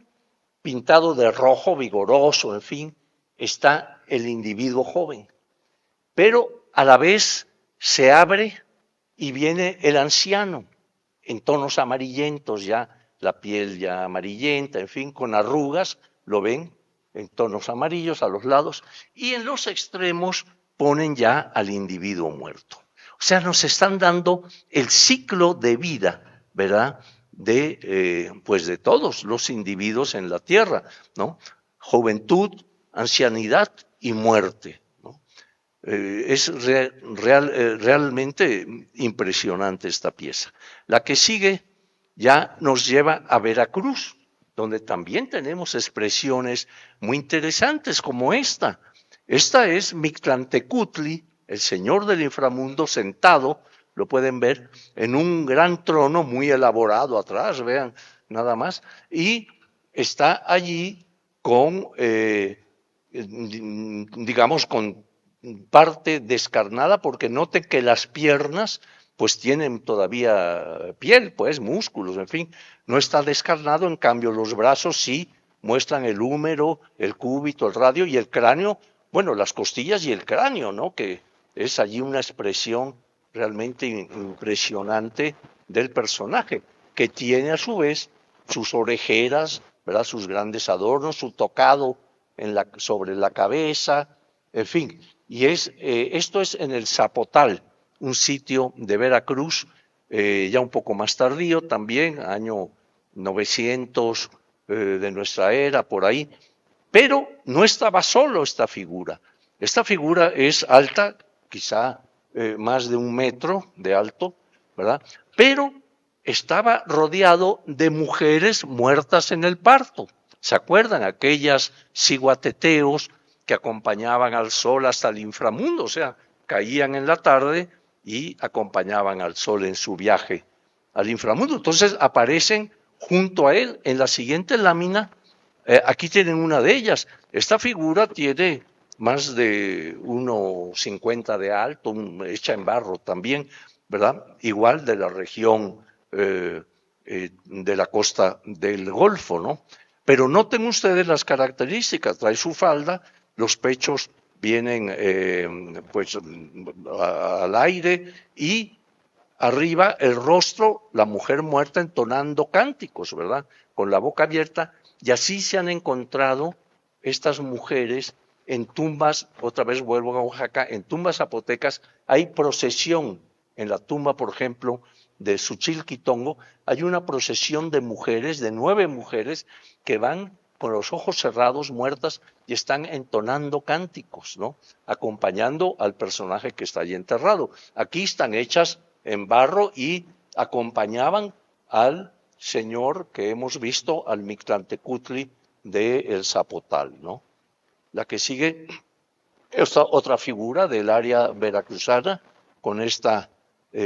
pintado de rojo, vigoroso, en fin, está el individuo joven, pero a la vez se abre y viene el anciano, en tonos amarillentos ya, la piel ya amarillenta, en fin, con arrugas, lo ven, en tonos amarillos a los lados, y en los extremos ponen ya al individuo muerto. O sea, nos están dando el ciclo de vida, ¿verdad?, pues de todos los individuos en la tierra, ¿no? Juventud, ancianidad y muerte, ¿no? Es realmente impresionante esta pieza. La que sigue ya nos lleva a Veracruz, donde también tenemos expresiones muy interesantes como esta. Esta es Mictlantecutli, el señor del inframundo sentado, lo pueden ver, en un gran trono muy elaborado atrás, vean, nada más, y está allí con, digamos, con parte descarnada, porque noten que las piernas pues tienen todavía piel, pues músculos, en fin, no está descarnado, en cambio los brazos sí muestran el húmero, el cúbito, el radio y el cráneo, bueno, las costillas y el cráneo, ¿no? Que es allí una expresión realmente impresionante del personaje, que tiene a su vez sus orejeras, ¿verdad?, sus grandes adornos, su tocado sobre la cabeza, en fin. Y esto es en el Zapotal, un sitio de Veracruz, ya un poco más tardío también, año 900 de nuestra era, por ahí. Pero no estaba solo esta figura. Esta figura es alta, quizá más de 1 metro de alto, ¿verdad? Pero estaba rodeado de mujeres muertas en el parto. ¿Se acuerdan? Aquellas ciguateteos que acompañaban al sol hasta el inframundo, o sea, caían en la tarde y acompañaban al sol en su viaje al inframundo. Entonces aparecen junto a él en la siguiente lámina. Aquí tienen una de ellas. Esta figura tiene más de 1,50 de alto, hecha en barro también, ¿verdad? Igual de la región de la costa del Golfo, ¿no? Pero noten ustedes las características. Trae su falda, los pechos vienen pues al aire y arriba el rostro, la mujer muerta entonando cánticos, ¿verdad?, con la boca abierta, y así se han encontrado estas mujeres en tumbas, otra vez vuelvo a Oaxaca, en tumbas zapotecas hay procesión. En la tumba, por ejemplo, de Xochilquitongo, hay una procesión de mujeres, de 9 mujeres, que van con los ojos cerrados, muertas, y están entonando cánticos, ¿no?, acompañando al personaje que está allí enterrado. Aquí están hechas en barro y acompañaban al señor que hemos visto, al Mictlantecutli de El Zapotal, ¿no? La que sigue Esta otra figura del área veracruzana, con esta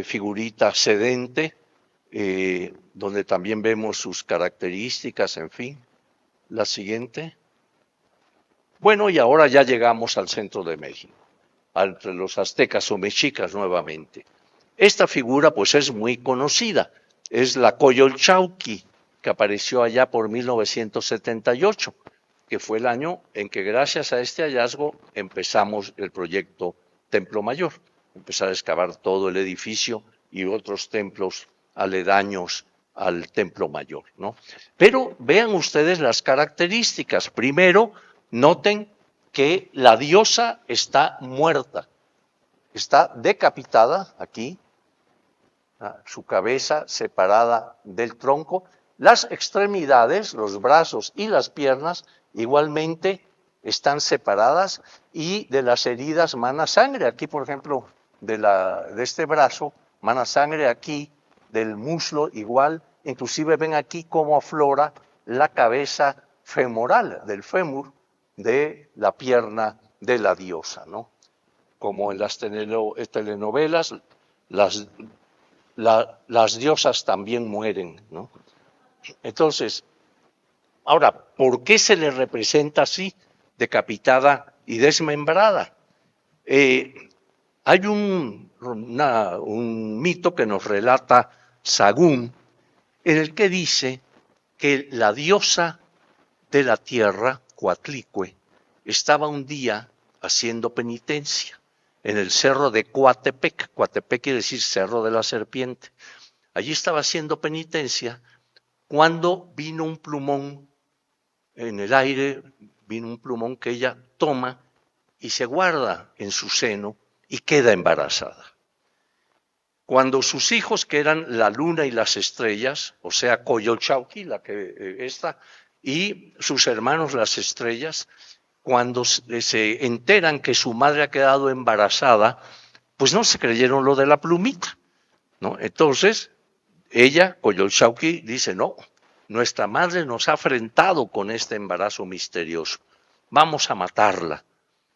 figurita sedente, donde también vemos sus características, en fin. La siguiente. Bueno, y ahora ya llegamos al centro de México, entre los aztecas o mexicas nuevamente. Esta figura pues es muy conocida, es la Coyolxauhqui, que apareció allá por 1978, que fue el año en que gracias a este hallazgo empezamos el proyecto Templo Mayor, empezar a excavar todo el edificio y otros templos aledaños al Templo Mayor, ¿no? Pero vean ustedes las características. Primero, noten que la diosa está muerta, está decapitada aquí, su cabeza separada del tronco, las extremidades, los brazos y las piernas igualmente están separadas y de las heridas mana sangre. Aquí, por ejemplo, de este brazo, mana sangre aquí, del muslo igual, inclusive ven aquí cómo aflora la cabeza femoral del fémur de la pierna de la diosa, ¿no? Como en las telenovelas, las diosas también mueren, ¿no? Entonces, ahora, ¿por qué se le representa así, decapitada y desmembrada? Hay un mito que nos relata Sagún, en el que dice que la diosa de la tierra, Coatlicue, estaba un día haciendo penitencia en el cerro de Coatepec. Coatepec quiere decir cerro de la serpiente. Allí estaba haciendo penitencia cuando vino un plumón en el aire, vino un plumón que ella toma y se guarda en su seno y queda embarazada. Cuando sus hijos, que eran la luna y las estrellas, o sea, Coyolxauhqui, la que esta, y sus hermanos las estrellas, cuando se enteran que su madre ha quedado embarazada, pues no se creyeron lo de la plumita, ¿no? Entonces, ella, Coyolxauhqui, dice, no, nuestra madre nos ha afrentado con este embarazo misterioso, vamos a matarla.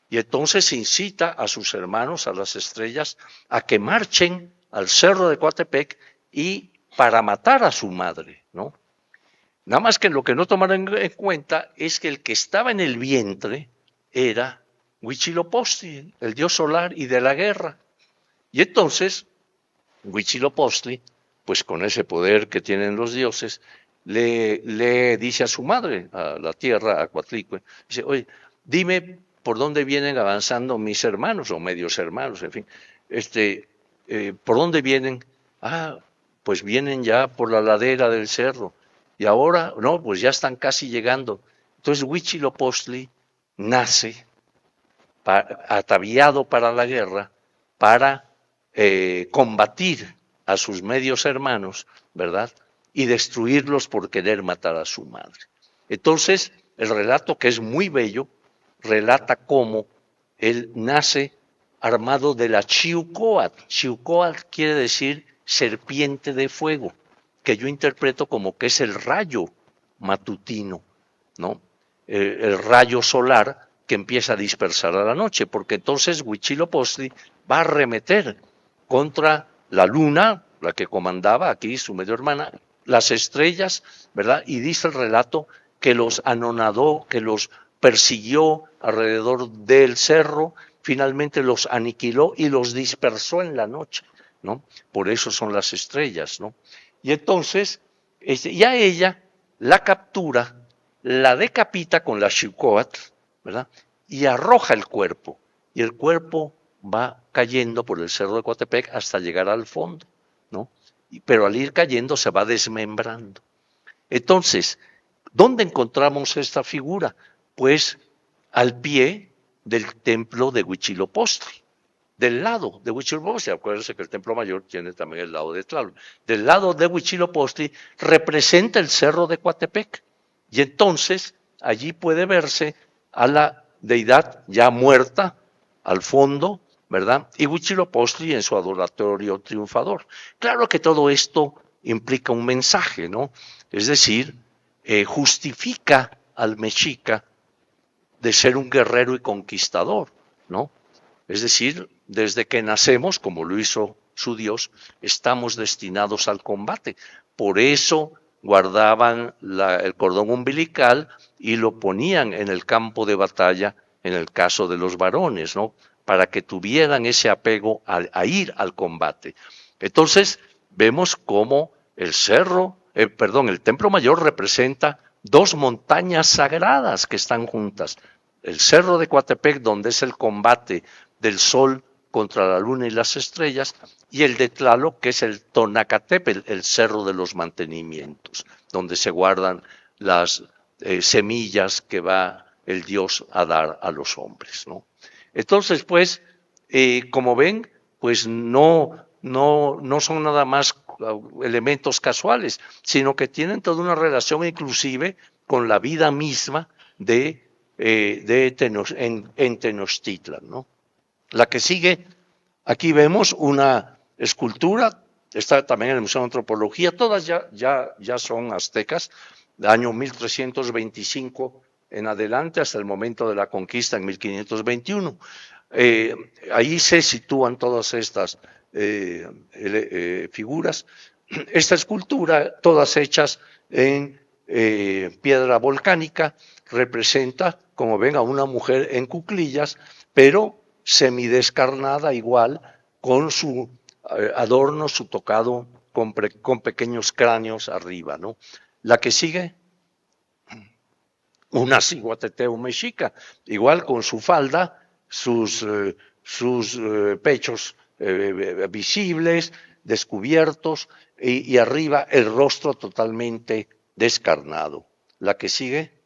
Y entonces incita a sus hermanos, a las estrellas, a que marchen al cerro de Coatepec y para matar a su madre, ¿no? Nada más que lo que no tomaron en cuenta es que el que estaba en el vientre era Huitzilopochtli, el dios solar y de la guerra. Y entonces, Huitzilopochtli, pues con ese poder que tienen los dioses, le dice a su madre, a la tierra, a Coatlicue, dice, oye, dime por dónde vienen avanzando mis hermanos o medios hermanos, en fin, ¿por dónde vienen? Ah, pues vienen ya por la ladera del cerro. Y ahora, no, pues ya están casi llegando. Entonces Huitzilopochtli nace ataviado para la guerra, para combatir a sus medios hermanos, ¿verdad? Y destruirlos por querer matar a su madre. Entonces, el relato, que es muy bello, relata cómo él nace armado de la Xiuhcoatl. Xiuhcoatl quiere decir serpiente de fuego, que yo interpreto como que es el rayo matutino, ¿no? El rayo solar que empieza a dispersar a la noche, porque entonces Huitzilopochtli va a arremeter contra la luna, la que comandaba aquí su medio hermana, las estrellas, ¿verdad? Y dice el relato que los anonadó, que los persiguió alrededor del cerro, finalmente los aniquiló y los dispersó en la noche, ¿no? Por eso son las estrellas, ¿no? Y entonces, ya ella la captura, la decapita con la Xiuhcoatl, ¿verdad? Y arroja el cuerpo, y el cuerpo va cayendo por el cerro de Coatepec hasta llegar al fondo, ¿no? Pero al ir cayendo se va desmembrando. Entonces, ¿dónde encontramos esta figura? Pues al pie del templo de Huitzilopochtli, del lado de Huitzilopochtli. Acuérdense que el templo mayor tiene también el lado de Tlaloc. Del lado de Huitzilopochtli representa el cerro de Coatepec. Y entonces allí puede verse a la deidad ya muerta al fondo, ¿verdad? Y Huitzilopochtli en su adoratorio triunfador. Claro que todo esto implica un mensaje, ¿no? Es decir, justifica al mexica de ser un guerrero y conquistador. ¿no? Es decir, desde que nacemos, como lo hizo su Dios, estamos destinados al combate. Por eso guardaban el cordón umbilical y lo ponían en el campo de batalla en el caso de los varones, ¿no? Para que tuvieran ese apego a ir al combate. Entonces, vemos cómo el Templo Mayor representa dos montañas sagradas que están juntas. El Cerro de Coatepec, donde es el combate del sol contra la luna y las estrellas, y el de Tlaloc, que es el Tonacatepetl, el Cerro de los Mantenimientos, donde se guardan las semillas que va el Dios a dar a los hombres, ¿no? Entonces, pues, como ven, pues no son nada más elementos casuales, sino que tienen toda una relación inclusive con la vida misma en Tenochtitlan, ¿no? La que sigue, aquí vemos una escultura, está también en el Museo de Antropología, todas ya son aztecas, del año 1325 en adelante hasta el momento de la conquista en 1521. Ahí se sitúan todas estas figuras. Esta escultura, todas hechas en piedra volcánica, representa, como ven, a una mujer en cuclillas, pero semidescarnada igual, con su adorno, su tocado con pequeños cráneos arriba, ¿no? La que sigue, una ciguateteo mexica, igual con su falda, sus pechos visibles, descubiertos, y arriba el rostro totalmente descarnado. La que sigue,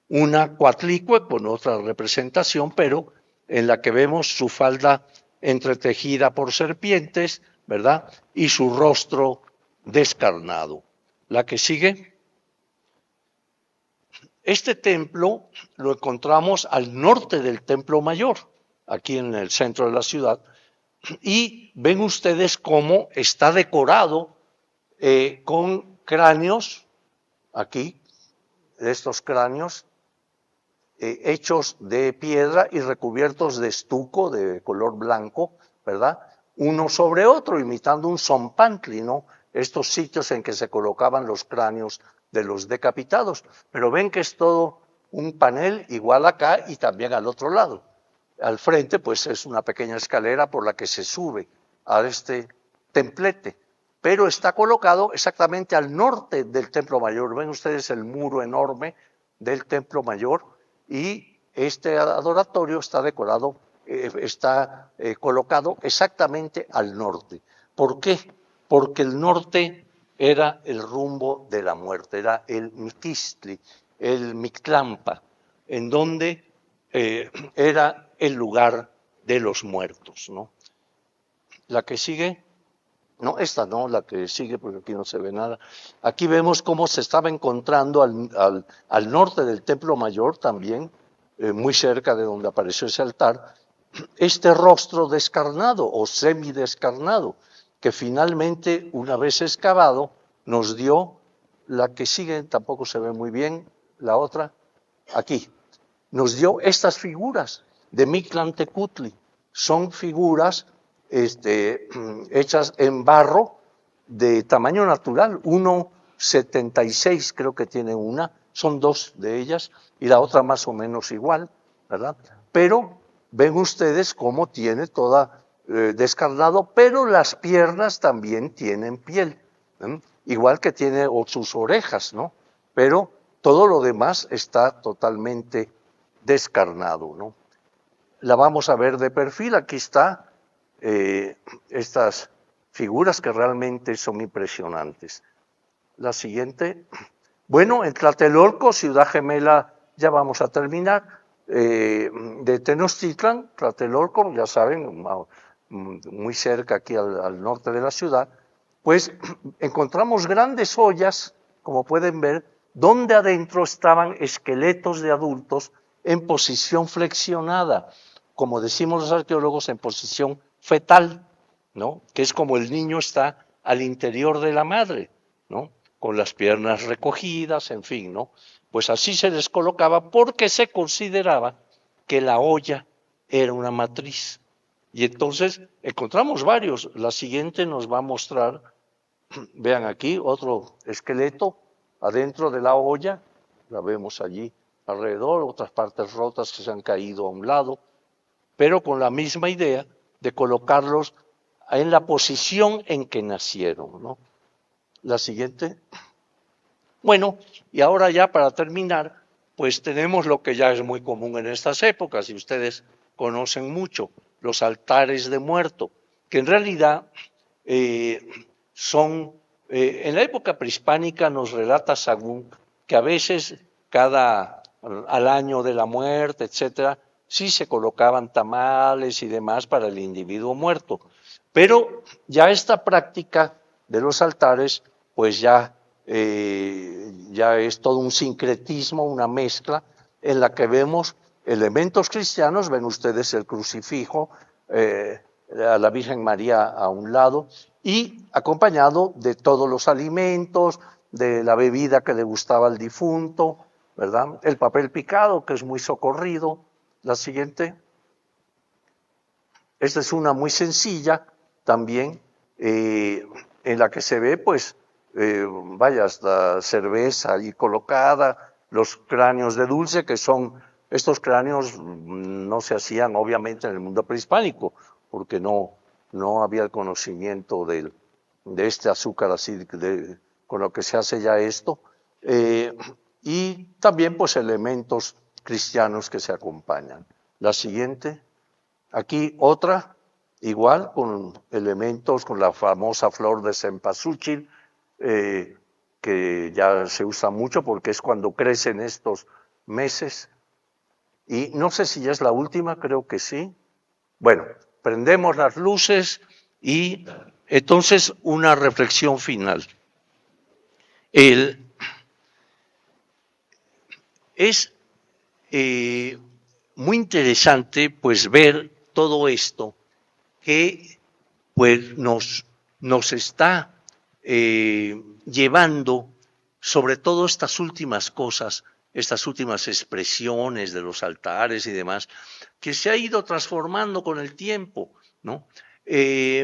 una cuatlicue con otra representación, pero en la que vemos su falda entretejida por serpientes, ¿verdad? Y su rostro descarnado. La que sigue, este templo lo encontramos al norte del Templo Mayor, aquí en el centro de la ciudad, y ven ustedes cómo está decorado con cráneos, aquí, estos cráneos, hechos de piedra y recubiertos de estuco de color blanco, ¿verdad? Uno sobre otro, imitando un zompantli, ¿no? Estos sitios en que se colocaban los cráneos de los decapitados. Pero ven que es todo un panel igual acá y también al otro lado. Al frente, pues es una pequeña escalera por la que se sube a este templete, pero está colocado exactamente al norte del Templo Mayor. Ven ustedes el muro enorme del Templo Mayor, y este adoratorio está decorado, colocado exactamente al norte. ¿Por qué? Porque el norte era el rumbo de la muerte, era el Miquistli, el Mictlampa, en donde era el lugar de los muertos, ¿no? La que sigue, no, esta no, la que sigue, porque aquí no se ve nada. Aquí vemos cómo se estaba encontrando al norte del Templo Mayor también, muy cerca de donde apareció ese altar, este rostro descarnado o semidescarnado, que finalmente, una vez excavado, nos dio la que sigue, tampoco se ve muy bien, la otra, aquí, nos dio estas figuras de Mictlantecutli. Son figuras hechas en barro de tamaño natural, 1,76 creo que tiene una, son dos de ellas, y la otra más o menos igual, ¿verdad? Pero ven ustedes cómo tiene toda descarnado, pero las piernas también tienen piel, igual que tiene sus orejas, ¿no? Pero todo lo demás está totalmente descarnado, ¿no? La vamos a ver de perfil, aquí está estas figuras que realmente son impresionantes. La siguiente, bueno, en Tlatelolco, ciudad gemela, ya vamos a terminar, de Tenochtitlan, Tlatelolco, ya saben, muy cerca aquí al norte de la ciudad, pues encontramos grandes ollas, como pueden ver, donde adentro estaban esqueletos de adultos en posición flexionada, como decimos los arqueólogos, en posición fetal, ¿no? Que es como el niño está al interior de la madre, ¿no? Con las piernas recogidas, en fin, ¿no? Pues así se les colocaba porque se consideraba que la olla era una matriz. Y entonces encontramos varios. La siguiente nos va a mostrar, vean aquí, otro esqueleto adentro de la olla, la vemos allí alrededor, otras partes rotas que se han caído a un lado, pero con la misma idea de colocarlos en la posición en que nacieron, ¿no? La siguiente. Bueno, y ahora ya para terminar, pues tenemos lo que ya es muy común en estas épocas, y ustedes conocen mucho, los altares de muerto, que en realidad son, en la época prehispánica nos relata Sagún que a veces al año de la muerte, etcétera, sí se colocaban tamales y demás para el individuo muerto. Pero ya esta práctica de los altares, pues ya es todo un sincretismo, una mezcla en la que vemos elementos cristianos, ven ustedes el crucifijo, a la Virgen María a un lado, y acompañado de todos los alimentos, de la bebida que le gustaba al difunto, ¿verdad? El papel picado, que es muy socorrido. La siguiente. Esta es una muy sencilla también, en la que se ve, pues, vaya, hasta cerveza ahí colocada, los cráneos de dulce, que son, estos cráneos no se hacían obviamente en el mundo prehispánico, porque no había el conocimiento de este azúcar así, con lo que se hace ya esto, y también pues elementos cristianos que se acompañan. La siguiente. Aquí otra, igual, con elementos, con la famosa flor de cempasúchil, que ya se usa mucho porque es cuando crecen estos meses. Y no sé si ya es la última, creo que sí. Bueno, prendemos las luces y entonces una reflexión final. Es muy interesante pues ver todo esto que pues nos está llevando, sobre todo estas últimas cosas, estas últimas expresiones de los altares y demás, que se ha ido transformando con el tiempo, ¿no? Y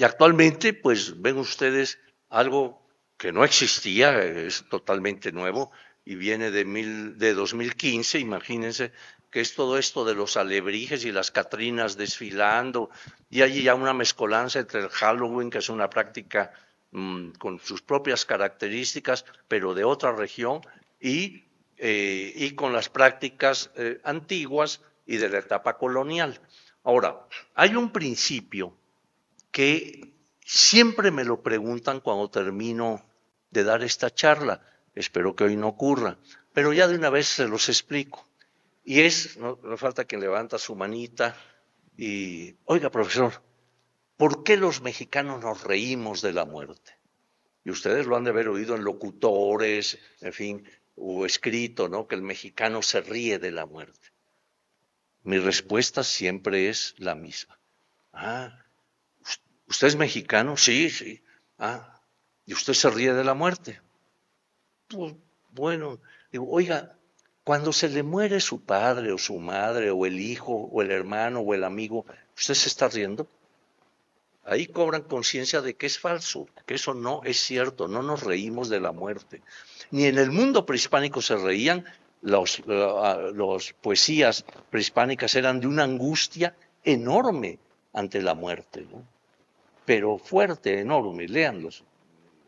actualmente, pues ven ustedes algo que no existía, es totalmente nuevo y viene de 2015, imagínense, que es todo esto de los alebrijes y las catrinas desfilando, y hay ya una mezcolanza entre el Halloween, que es una práctica con sus propias características, pero de otra región, y con las prácticas antiguas y de la etapa colonial. Ahora, hay un principio que siempre me lo preguntan cuando termino de dar esta charla, espero que hoy no ocurra, pero ya de una vez se los explico. Y no falta quien levanta su manita y, oiga, profesor, ¿por qué los mexicanos nos reímos de la muerte? Y ustedes lo han de haber oído en locutores, en fin, o escrito, ¿no? Que el mexicano se ríe de la muerte. Mi respuesta siempre es la misma. ¿Usted es mexicano? Sí, sí. ¿Y usted se ríe de la muerte? Pues, bueno, digo, oiga, cuando se le muere su padre o su madre o el hijo o el hermano o el amigo, ¿usted se está riendo? Ahí cobran conciencia de que es falso, que eso no es cierto, no nos reímos de la muerte. Ni en el mundo prehispánico se reían, las poesías prehispánicas eran de una angustia enorme ante la muerte, ¿no? Pero fuerte, enorme, léanlos.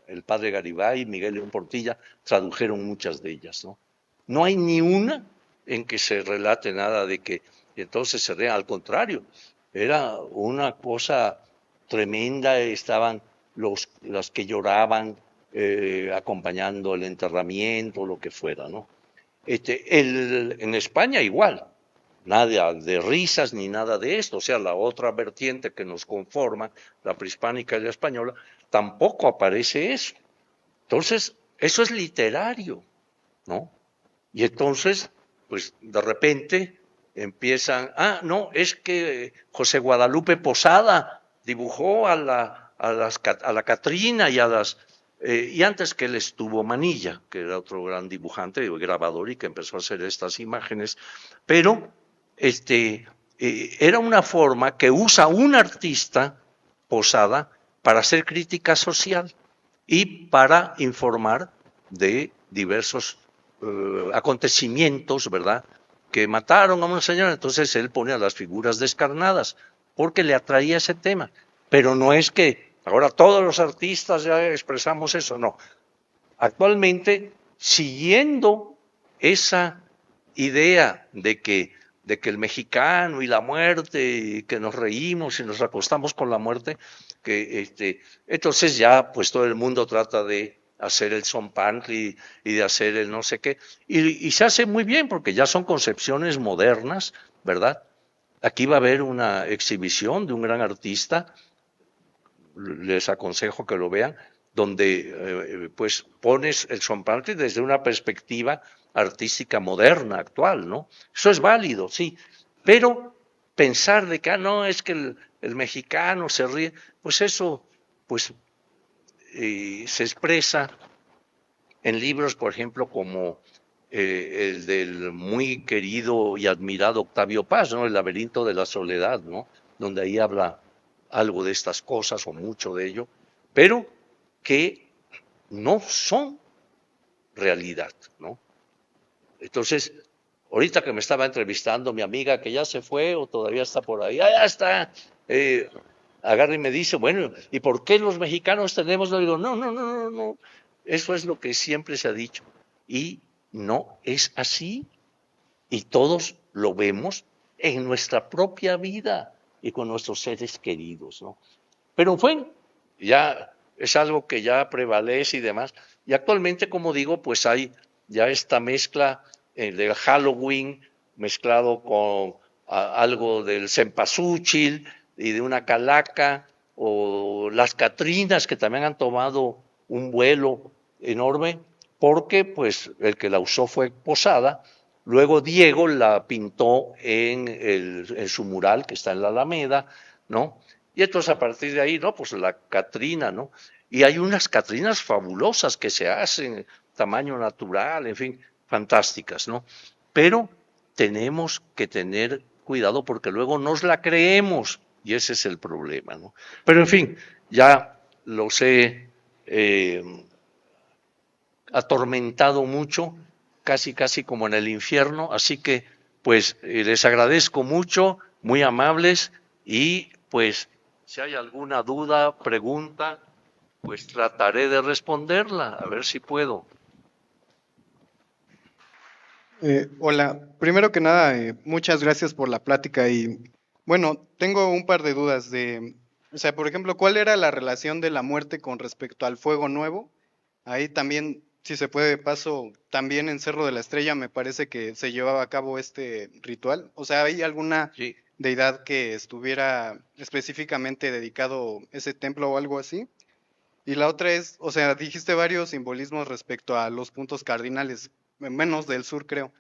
El padre Garibay y Miguel León Portilla tradujeron muchas de ellas, ¿no? No hay ni una en que se relate nada de que entonces se rea, al contrario, era una cosa tremenda, estaban las que lloraban acompañando el enterramiento, lo que fuera, ¿no? En España igual, nada de risas ni nada de esto, o sea, la otra vertiente que nos conforma, la prehispánica y la española, tampoco aparece eso. Entonces, eso es literario, ¿no? Y entonces, pues de repente empiezan, no, es que José Guadalupe Posada dibujó a la Catrina y y antes que él estuvo Manilla, que era otro gran dibujante y grabador y que empezó a hacer estas imágenes, pero era una forma que usa un artista, Posada, para hacer crítica social y para informar de diversos acontecimientos, ¿verdad?, que mataron a una señora. Entonces él pone a las figuras descarnadas porque le atraía ese tema. Pero no es que ahora todos los artistas ya expresamos eso, no. Actualmente, siguiendo esa idea de que el mexicano y la muerte, y que nos reímos y nos acostamos con la muerte, entonces ya pues todo el mundo trata de hacer el son country y de hacer el no sé qué, y se hace muy bien porque ya son concepciones modernas, ¿verdad? Aquí va a haber una exhibición de un gran artista, les aconsejo que lo vean, donde pues pones el son country desde una perspectiva artística moderna, actual, ¿no? Eso es válido, sí, pero pensar de que, no, es que el mexicano se ríe, pues eso, pues se expresa en libros, por ejemplo, como el del muy querido y admirado Octavio Paz, ¿no? El laberinto de la soledad, ¿no? Donde ahí habla algo de estas cosas o mucho de ello, pero que no son realidad, ¿no? Entonces, ahorita que me estaba entrevistando mi amiga que ya se fue o todavía está por ahí, ya está, agarra y me dice, bueno, ¿y por qué los mexicanos tenemos? Le digo, no, eso es lo que siempre se ha dicho y no es así y todos lo vemos en nuestra propia vida y con nuestros seres queridos, ¿no? Pero fue, ya es algo que ya prevalece y demás. Y actualmente, como digo, pues hay ya esta mezcla del Halloween mezclado con algo del cempasúchil y de una calaca, o las Catrinas, que también han tomado un vuelo enorme, porque pues el que la usó fue Posada. Luego Diego la pintó en su mural que está en la Alameda, ¿no? Y entonces a partir de ahí, ¿no? Pues la Catrina, ¿no? Y hay unas Catrinas fabulosas que se hacen, tamaño natural, en fin, fantásticas, ¿no? Pero tenemos que tener cuidado porque luego nos la creemos y ese es el problema, ¿no? Pero en fin, ya los he atormentado mucho, casi como en el infierno, así que pues les agradezco mucho, muy amables y pues si hay alguna duda, pregunta, pues trataré de responderla, a ver si puedo. Hola, primero que nada, muchas gracias por la plática y bueno, tengo un par de dudas o sea, por ejemplo, ¿cuál era la relación de la muerte con respecto al fuego nuevo? Ahí también, si se puede, paso, también en Cerro de la Estrella me parece que se llevaba a cabo este ritual. O sea, ¿hay alguna Sí, deidad que estuviera específicamente dedicado ese templo o algo así? Y la otra es, o sea, dijiste varios simbolismos respecto a los puntos cardinales, menos del sur creo,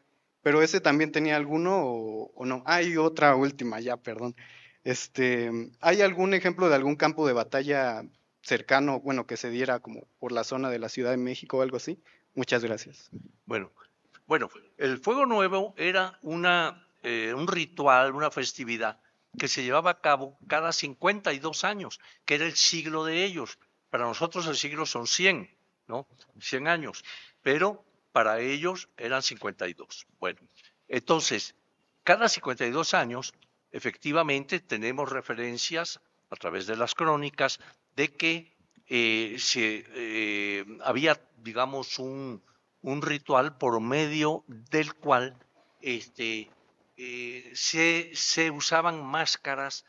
pero ese también tenía alguno o no. Hay otra última ya, perdón. ¿Hay algún ejemplo de algún campo de batalla cercano, bueno, que se diera como por la zona de la Ciudad de México o algo así? Muchas gracias. bueno, bueno, el Fuego Nuevo era un ritual, una festividad que se llevaba a cabo cada 52 años, que era el siglo de ellos. Para nosotros el siglo son 100, ¿no? 100 años, pero para ellos eran 52. Bueno, entonces, cada 52 años, efectivamente, tenemos referencias a través de las crónicas de que había, digamos, un ritual por medio del cual se usaban máscaras,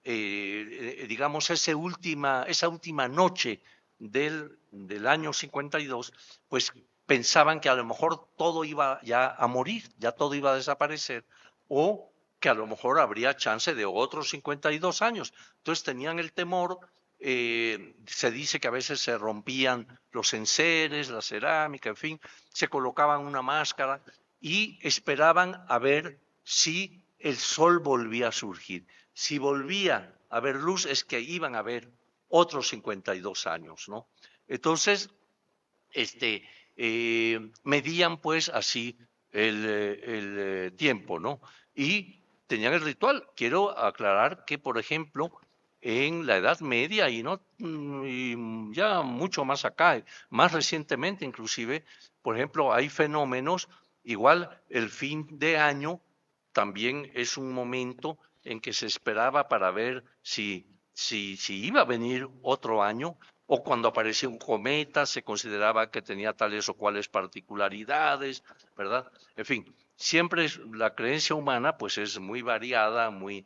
digamos, esa última noche del año 52, pues pensaban que a lo mejor todo iba ya a morir, ya todo iba a desaparecer, o que a lo mejor habría chance de otros 52 años. Entonces tenían el temor, se dice que a veces se rompían los enseres, la cerámica, en fin, se colocaban una máscara y esperaban a ver si el sol volvía a surgir. Si volvía a haber luz es que iban a haber otros 52 años, ¿no? Entonces, medían pues así el tiempo, ¿no? Y tenían el ritual. Quiero aclarar que, por ejemplo, en la Edad Media y no y ya mucho más acá, más recientemente inclusive, por ejemplo, hay fenómenos, igual el fin de año también es un momento en que se esperaba para ver si iba a venir otro año, o cuando aparecía un cometa se consideraba que tenía tales o cuales particularidades, ¿verdad? En fin, siempre la creencia humana pues es muy variada, muy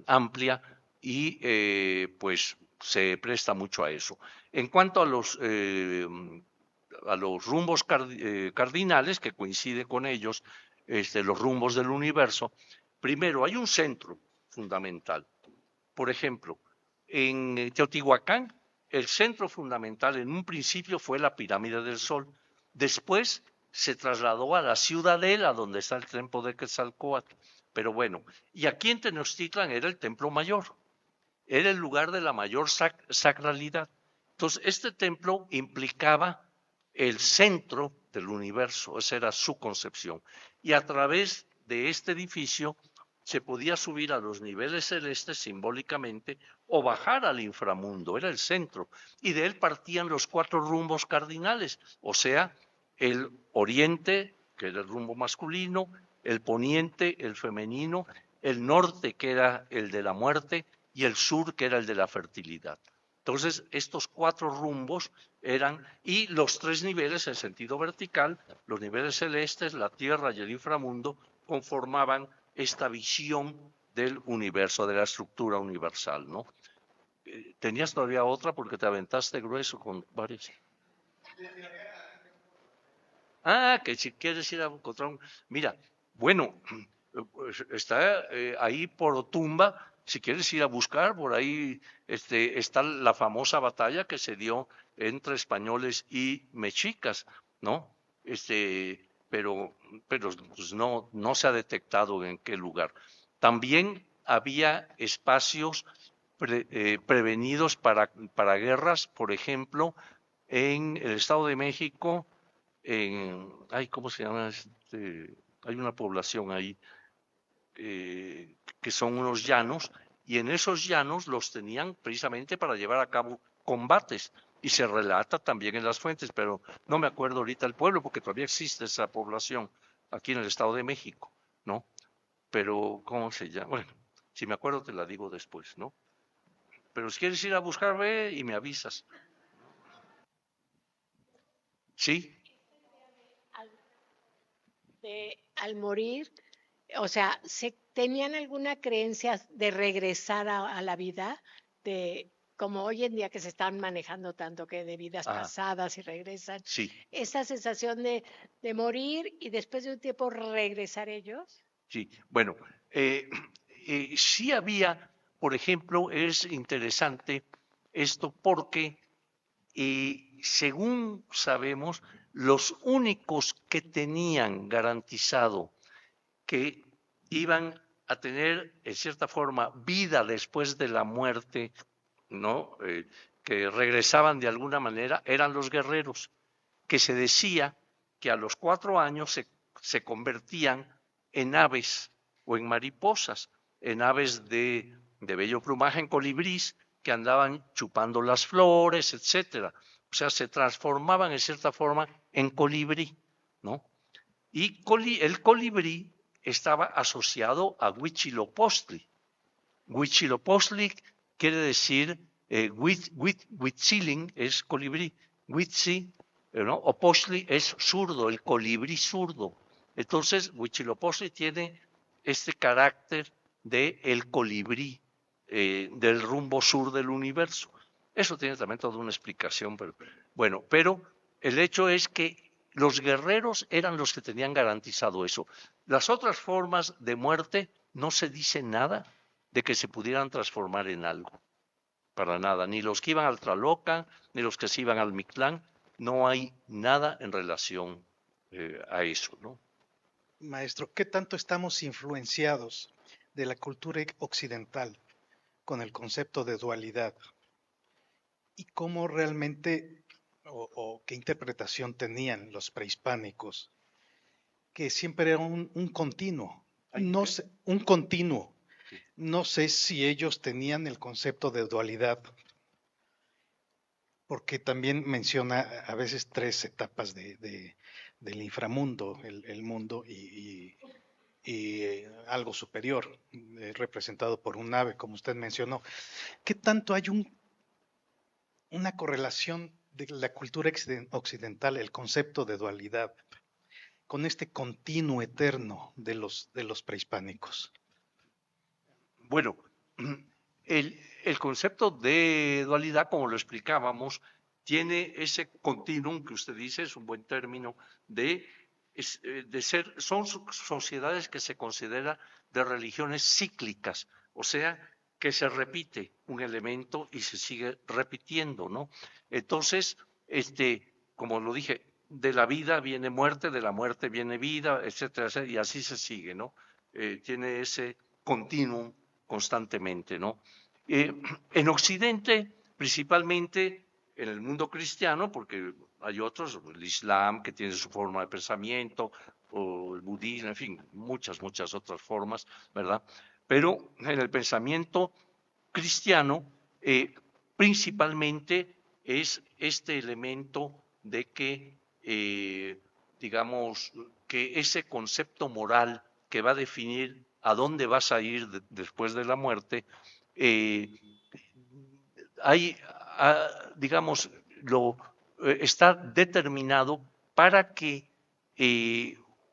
amplia y pues se presta mucho a eso. En cuanto a los rumbos cardinales, que coincide con ellos, los rumbos del universo, primero hay un centro fundamental. Por ejemplo, en Teotihuacán, el centro fundamental en un principio fue la pirámide del Sol. Después se trasladó a la ciudadela donde está el templo de Quetzalcóatl. Pero bueno, y aquí en Tenochtitlan era el templo mayor, era el lugar de la mayor sacralidad. Entonces, este templo implicaba el centro del universo, esa era su concepción. Y a través de este edificio se podía subir a los niveles celestes simbólicamente o bajar al inframundo, era el centro. Y de él partían los 4 rumbos cardinales, o sea, el oriente, que era el rumbo masculino, el poniente, el femenino, el norte, que era el de la muerte, y el sur, que era el de la fertilidad. Entonces, estos 4 rumbos eran, y los 3 niveles en sentido vertical, los niveles celestes, la tierra y el inframundo, conformaban esta visión del universo, de la estructura universal, ¿no? ¿Tenías todavía otra porque te aventaste grueso con varias? Ah, que si quieres ir a encontrar un... Mira, bueno, pues está ahí por Tumba, si quieres ir a buscar, por ahí está la famosa batalla que se dio entre españoles y mexicas, ¿no? Pero pues no se ha detectado en qué lugar. También había espacios prevenidos para guerras, por ejemplo, en el Estado de México, ay, ¿cómo se llama? Hay una población ahí que son unos llanos, y en esos llanos los tenían precisamente para llevar a cabo combates. Y se relata también en las fuentes, pero no me acuerdo ahorita el pueblo, porque todavía existe esa población aquí en el Estado de México, ¿no? Pero, ¿cómo se llama? Bueno, si me acuerdo te la digo después, ¿no? Pero si quieres ir a buscar, ve y me avisas. ¿Sí? Al morir, o sea, ¿tenían alguna creencia de regresar a la vida? De como hoy en día que se están manejando tanto que de vidas Ah, pasadas y regresan, sí, esa sensación de morir y después de un tiempo regresar ellos. sí. Bueno, eh, sí había, por ejemplo, es interesante esto porque, según sabemos, los únicos que tenían garantizado que iban a tener, en cierta forma, vida después de la muerte, ¿no? Que regresaban de alguna manera, eran los guerreros, que se decía que a los 4 años se convertían en aves o en mariposas, en aves de bello plumaje, en colibrís, que andaban chupando las flores, etcétera. O sea, se transformaban en cierta forma en colibrí, ¿no? Y el colibrí estaba asociado a Huitzilopochtli. Huitzilopochtli quiere decir, Huitzilin es colibrí, Huitzi, ¿no? O Pochtli es zurdo, el colibrí zurdo. Entonces, Huitzilopochtli tiene este carácter de el colibrí, del rumbo sur del universo. Eso tiene también toda una explicación, pero bueno, pero el hecho es que los guerreros eran los que tenían garantizado eso. Las otras formas de muerte no se dice nada de que se pudieran transformar en algo, para nada. Ni los que iban al Tlalocan, ni los que se iban al Mictlán, no hay nada en relación a eso, ¿no? Maestro, ¿qué tanto estamos influenciados de la cultura occidental con el concepto de dualidad? ¿Y cómo realmente o qué interpretación tenían los prehispánicos? Que siempre era un continuo. No sé, un continuo. Sí. No sé si ellos tenían el concepto de dualidad, porque también menciona a veces tres etapas del inframundo, el mundo y algo superior, representado por un ave, como usted mencionó. ¿Qué tanto hay una correlación de la cultura occidental, el concepto de dualidad, con este continuo eterno de los prehispánicos? Bueno, el concepto de dualidad, como lo explicábamos, tiene ese continuum que usted dice, es un buen término, de ser, son sociedades que se consideran de religiones cíclicas, o sea, que se repite un elemento y se sigue repitiendo, ¿no? Entonces, como lo dije, de la vida viene muerte, de la muerte viene vida, etcétera, etcétera, y así se sigue, ¿no? Tiene ese continuum constantemente, ¿no? En Occidente, principalmente en el mundo cristiano, porque hay otros, el Islam que tiene su forma de pensamiento, o el budismo, en fin, muchas otras formas, ¿verdad? Pero en el pensamiento cristiano, principalmente es este elemento de que, digamos, que ese concepto moral que va a definir a dónde vas a ir después de la muerte, eh, hay, digamos, está determinado para que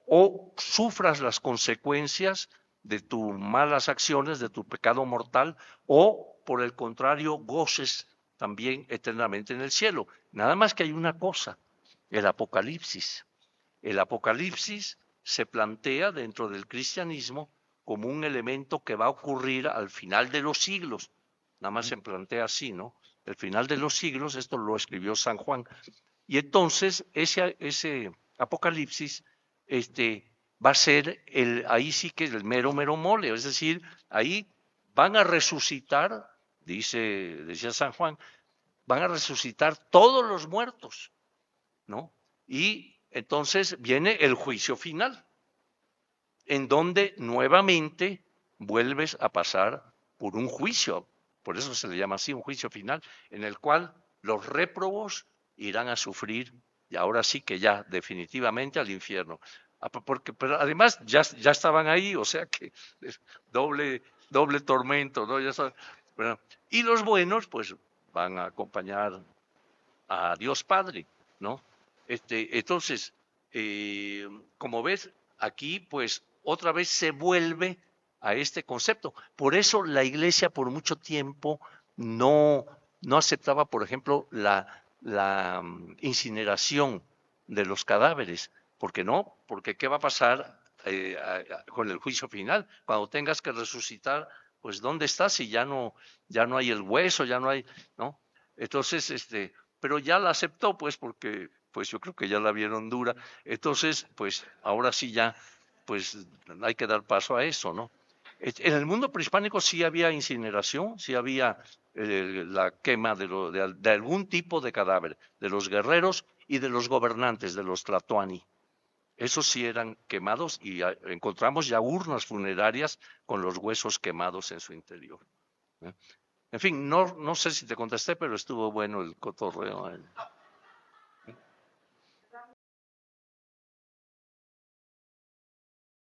o sufras las consecuencias de tus malas acciones, de tu pecado mortal, o por el contrario, goces también eternamente en el cielo. Nada más que hay una cosa, el Apocalipsis. El Apocalipsis se plantea dentro del cristianismo como un elemento que va a ocurrir al final de los siglos. Nada más se plantea así, ¿no? El final de los siglos, esto lo escribió San Juan. Y entonces ese Apocalipsis va a ser ahí sí que es el mero mole, es decir, ahí van a resucitar, decía San Juan, van a resucitar todos los muertos, ¿no? Y entonces viene el juicio final, en donde nuevamente vuelves a pasar por un juicio, por eso se le llama así, un juicio final, en el cual los réprobos irán a sufrir, y ahora sí que ya definitivamente al infierno. Pero además ya estaban ahí, o sea que doble tormento, ¿no? Ya saben, bueno, y los buenos pues van a acompañar a Dios Padre, ¿no? Entonces, como ves, aquí pues otra vez se vuelve a este concepto. Por eso la Iglesia por mucho tiempo no aceptaba, por ejemplo, la incineración de los cadáveres. ¿Por qué no? Porque ¿qué va a pasar con el juicio final? Cuando tengas que resucitar, pues ¿dónde estás? Si ya no hay el hueso, ya no hay, ¿no? Entonces, pero ya la aceptó, pues, porque, pues yo creo que ya la vieron dura. Entonces, pues, ahora sí ya, pues, hay que dar paso a eso, ¿no? En el mundo prehispánico sí había incineración, sí había la quema de algún tipo de cadáver, de los guerreros y de los gobernantes, de los tlatoani. Esos sí eran quemados y encontramos ya urnas funerarias con los huesos quemados en su interior, ¿eh? En fin, no sé si te contesté, pero estuvo bueno el cotorreo.